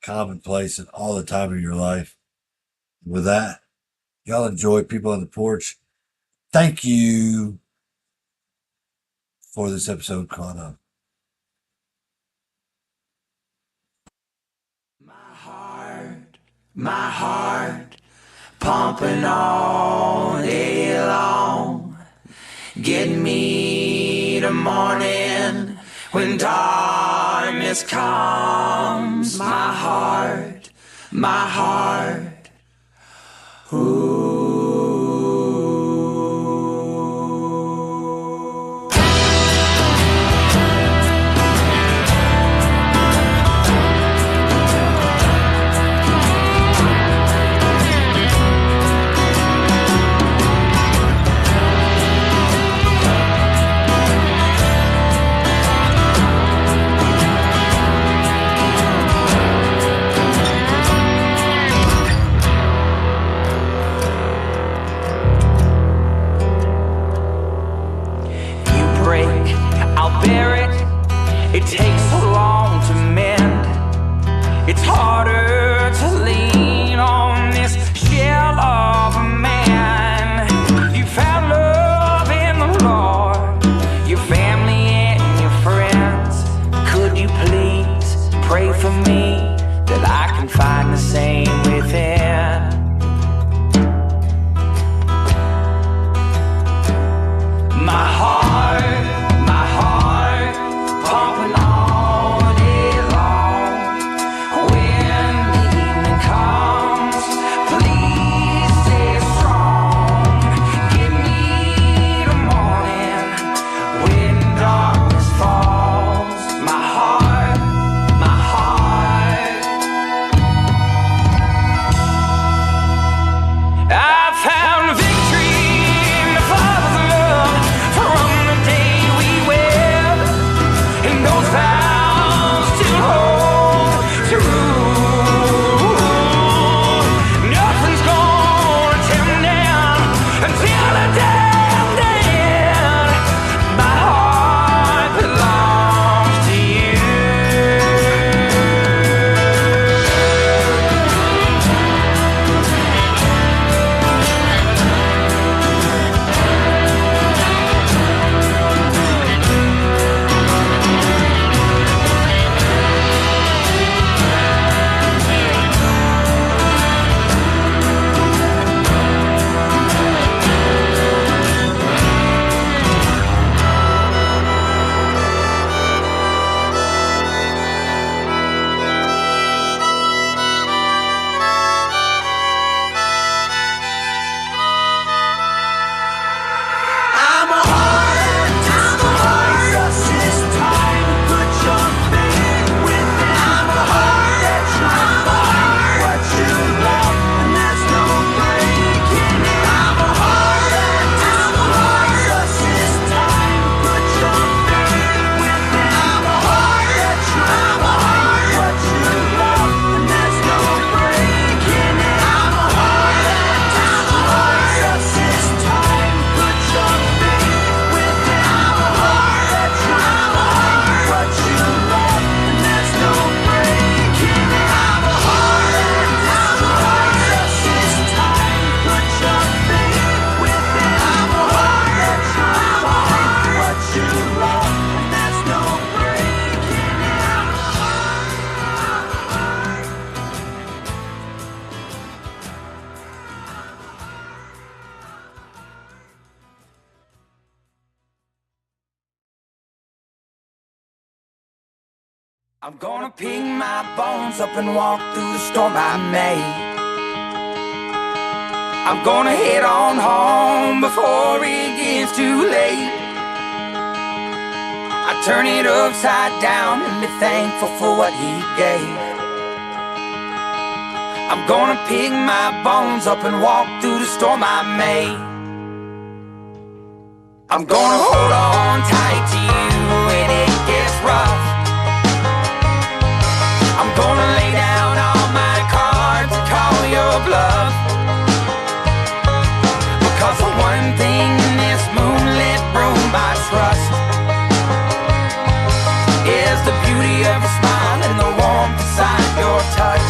commonplace and all the time of your life. With that, y'all enjoy People on the Porch. Thank you for this episode caught up. My heart pumping all day long. Get me the morning when darkness comes. My heart, ooh. It takes so long to mend. It's harder to lean on this shell of a man. You found love in the Lord, your family and your friends. Could you please pray for me that I can find the same within? My heart pumping all day long. When the evening comes, please stay strong. Give me the morning when darkness falls. My heart, I found victory in the Father's love from the day we wed. And those vows to hold true. Nothing's gonna tear me down until the day I'm dead. My heart belongs to you. I'm gonna pick my bones up and walk through the storm I made. I'm gonna head on home before it gets too late. I turn it upside down and be thankful for what he gave. I'm gonna pick my bones up and walk through the storm I made. I'm gonna hold on on tight to you when it gets rough. I'm gonna lay down all my cards and call your bluff. Because the one thing in this moonlit room I trust is the beauty of your smile and the warmth inside your touch.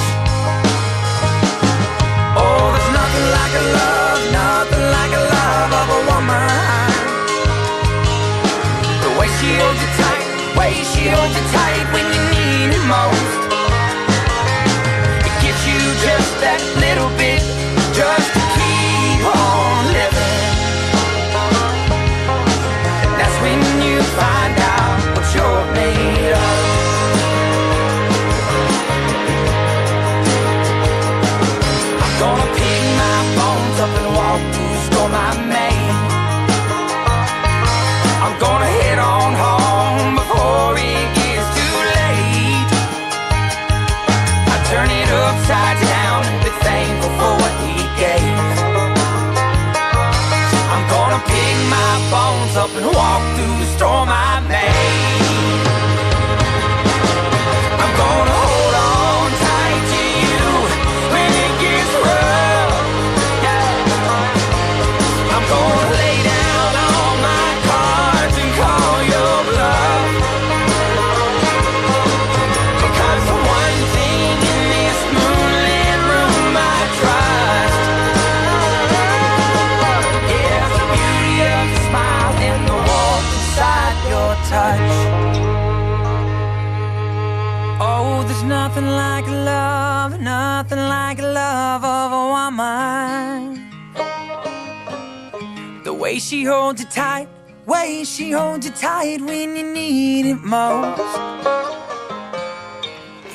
Oh, there's nothing like a love, nothing like a love of a woman. The way she holds you tight, way she holds you tight when you need it most. It gives you just that little bit, just to keep on living. And that's when you find out what you're made of. I'm gonna pick my bones up and walk through the storm I made. I'm gonna head on home before it gets too late. I turn it upside down and be thankful for what he gave. I'm gonna pick my bones up and walk through the storm I made. I'm gonna hold on tight to you when it gets rough. Yeah. I'm gonna lay down all my cards and call your bluff. Because the one thing in this moonlit room I trust is the beauty of your smile and the warmth inside your touch. Oh, there's nothing like love, nothing like love of a woman. The way she holds you tight, way she holds you tight when you need it most.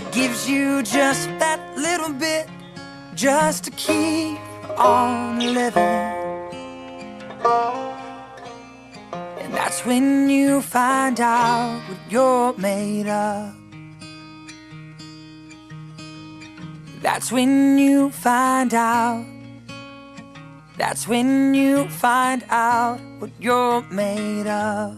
It gives you just that little bit, just to keep on living. And that's when you find out what you're made of. That's when you find out. That's when you find out what you're made of.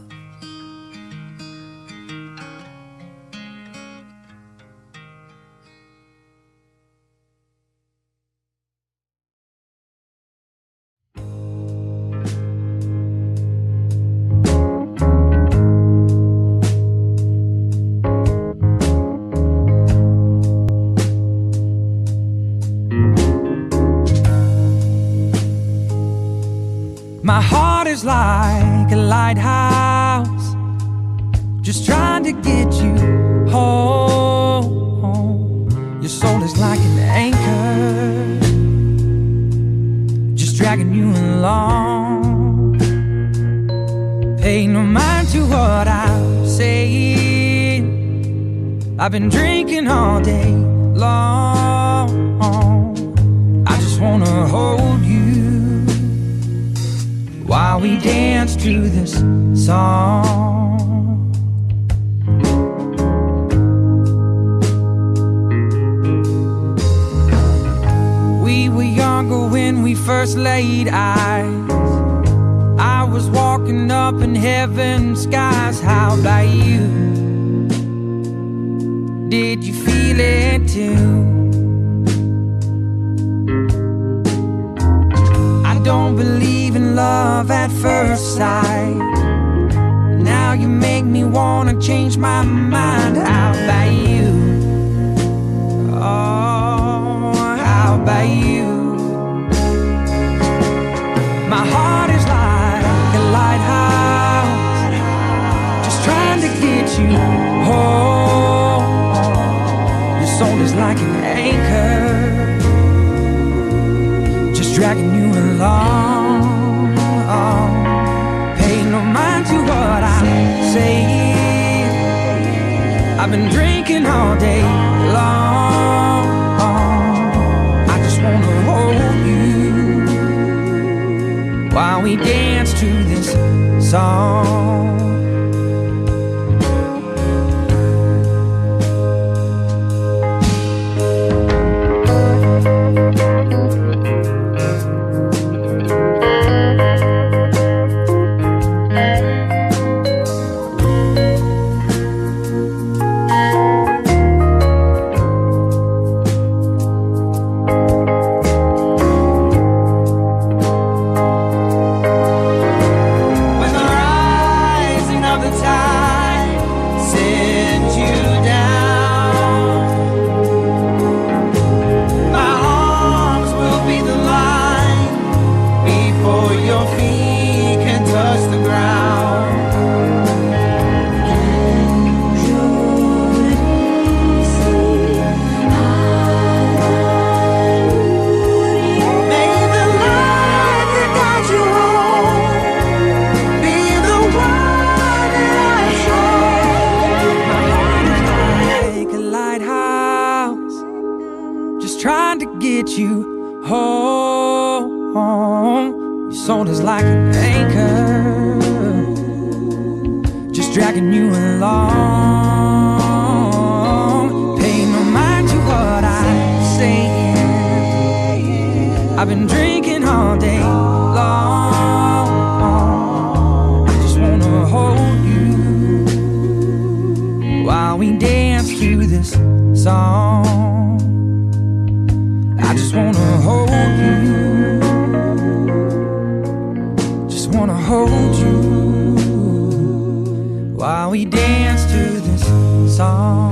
My heart is like a lighthouse, just trying to get you home. Your soul is like an anchor, just dragging you along. Pay no mind to what I'm saying. I've been drinking all day long. I just wanna hold you while we dance to this song. We were younger when we first laid eyes. I was walking up in heaven's skies. How about you? Did you feel it too? I don't believe in love at first sight. Now you make me wanna change my mind. How about you? Oh, how about you? My heart is like a lighthouse, just trying to get you home. Your soul is like an anchor, just dragging you along. Pay no mind to what I say. I've been drinking all day long. I just wanna hold you while we dance to this song. get you home. Your soul is like an anchor, just dragging you along. Pay no mind to what I'm saying. I've been drinking all day long. I just wanna hold you while we dance through this song. I just wanna hold you, just wanna hold you while we dance through this song.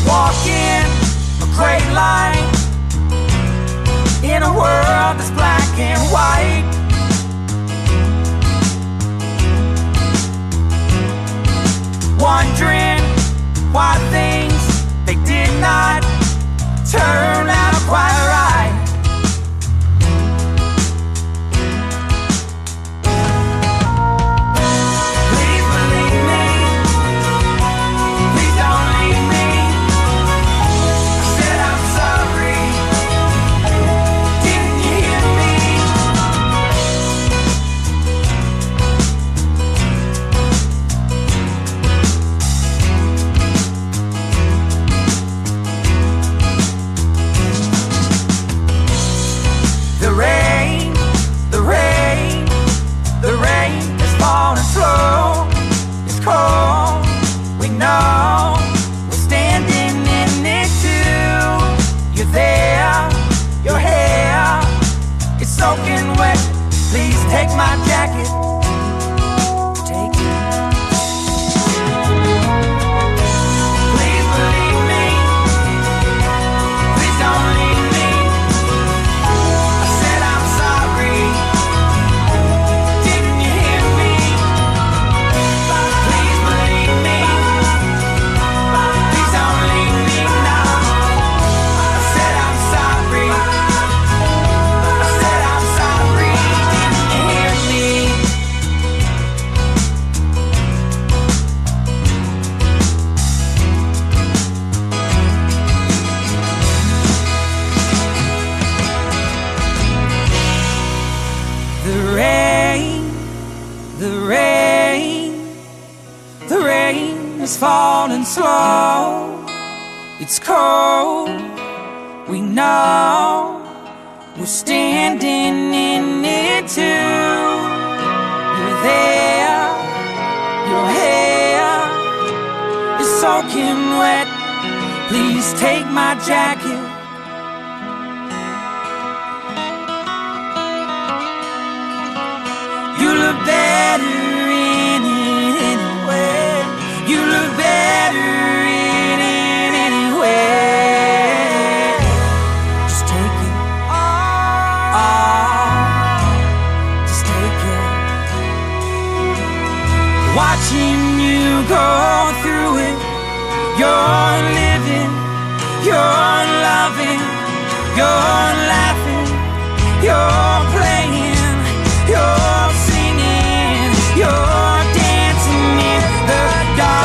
Walking a great line in a world that's black and white. Wondering why things they did not turn out quite right. Please believe me, please don't leave me. I said I'm sorry, didn't you hear me? The rain, the rain, the rain is falling slow. It's cold, we know. We're standing in it too. You're there, your hair is soaking wet. Please take my jacket. Take it. Please believe me. Please don't leave me. I said I'm sorry. Didn't you hear me? Please believe me. Please don't leave me now. I said I'm sorry. I said I'm sorry. Didn't you hear me? The rain, the rain, the rain is falling slow. It's cold, we know. We're standing in it too. You're there, your hair is soaking wet. Please take my jacket. You look better in it anyway. You look better in it anyway. Just take it. Just take it. Watching you go through it. You're living, you're loving, you're laughing, you're playing, you're singing, you're dancing in the dark.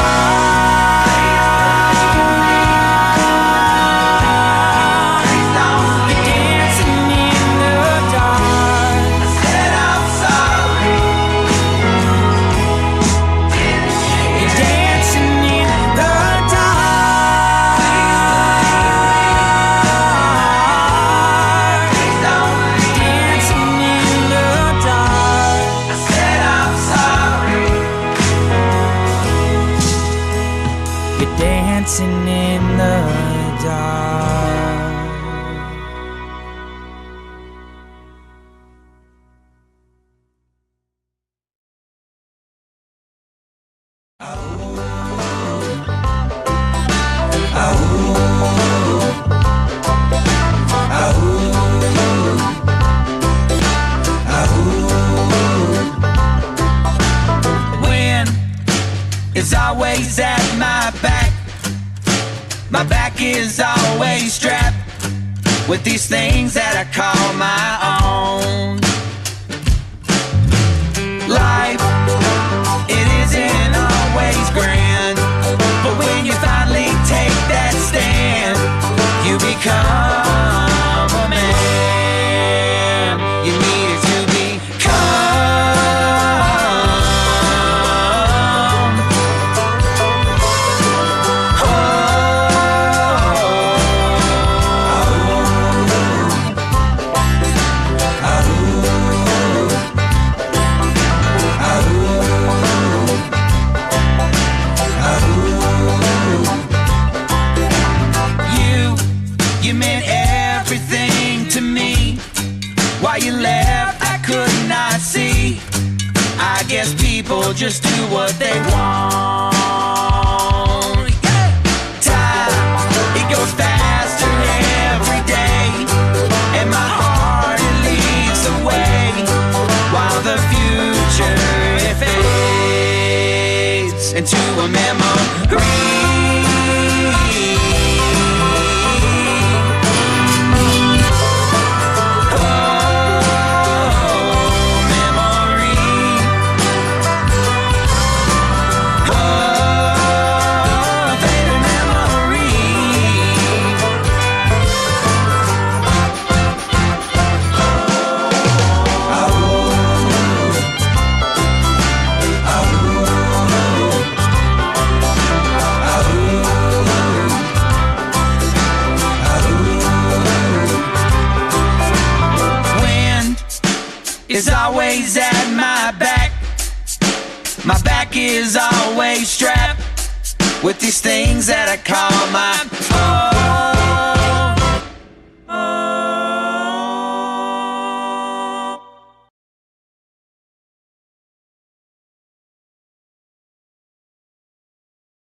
You're dancing in the dark. I said I'm sorry. You're dancing in the dark. Dancing in the dark. I said I'm sorry. You're dancing in the dark. My back is always strapped with these things that I call my own. Life, it isn't always grand, but when you finally take that stand, you become a man. You needed to You meant everything to me. Why you left, I could not see. I guess people just do what they want. Time, it goes faster every day, and my heart, it leads the way, while the future, it fades into a memory. Is always at my back. My back is always strapped with these things that I call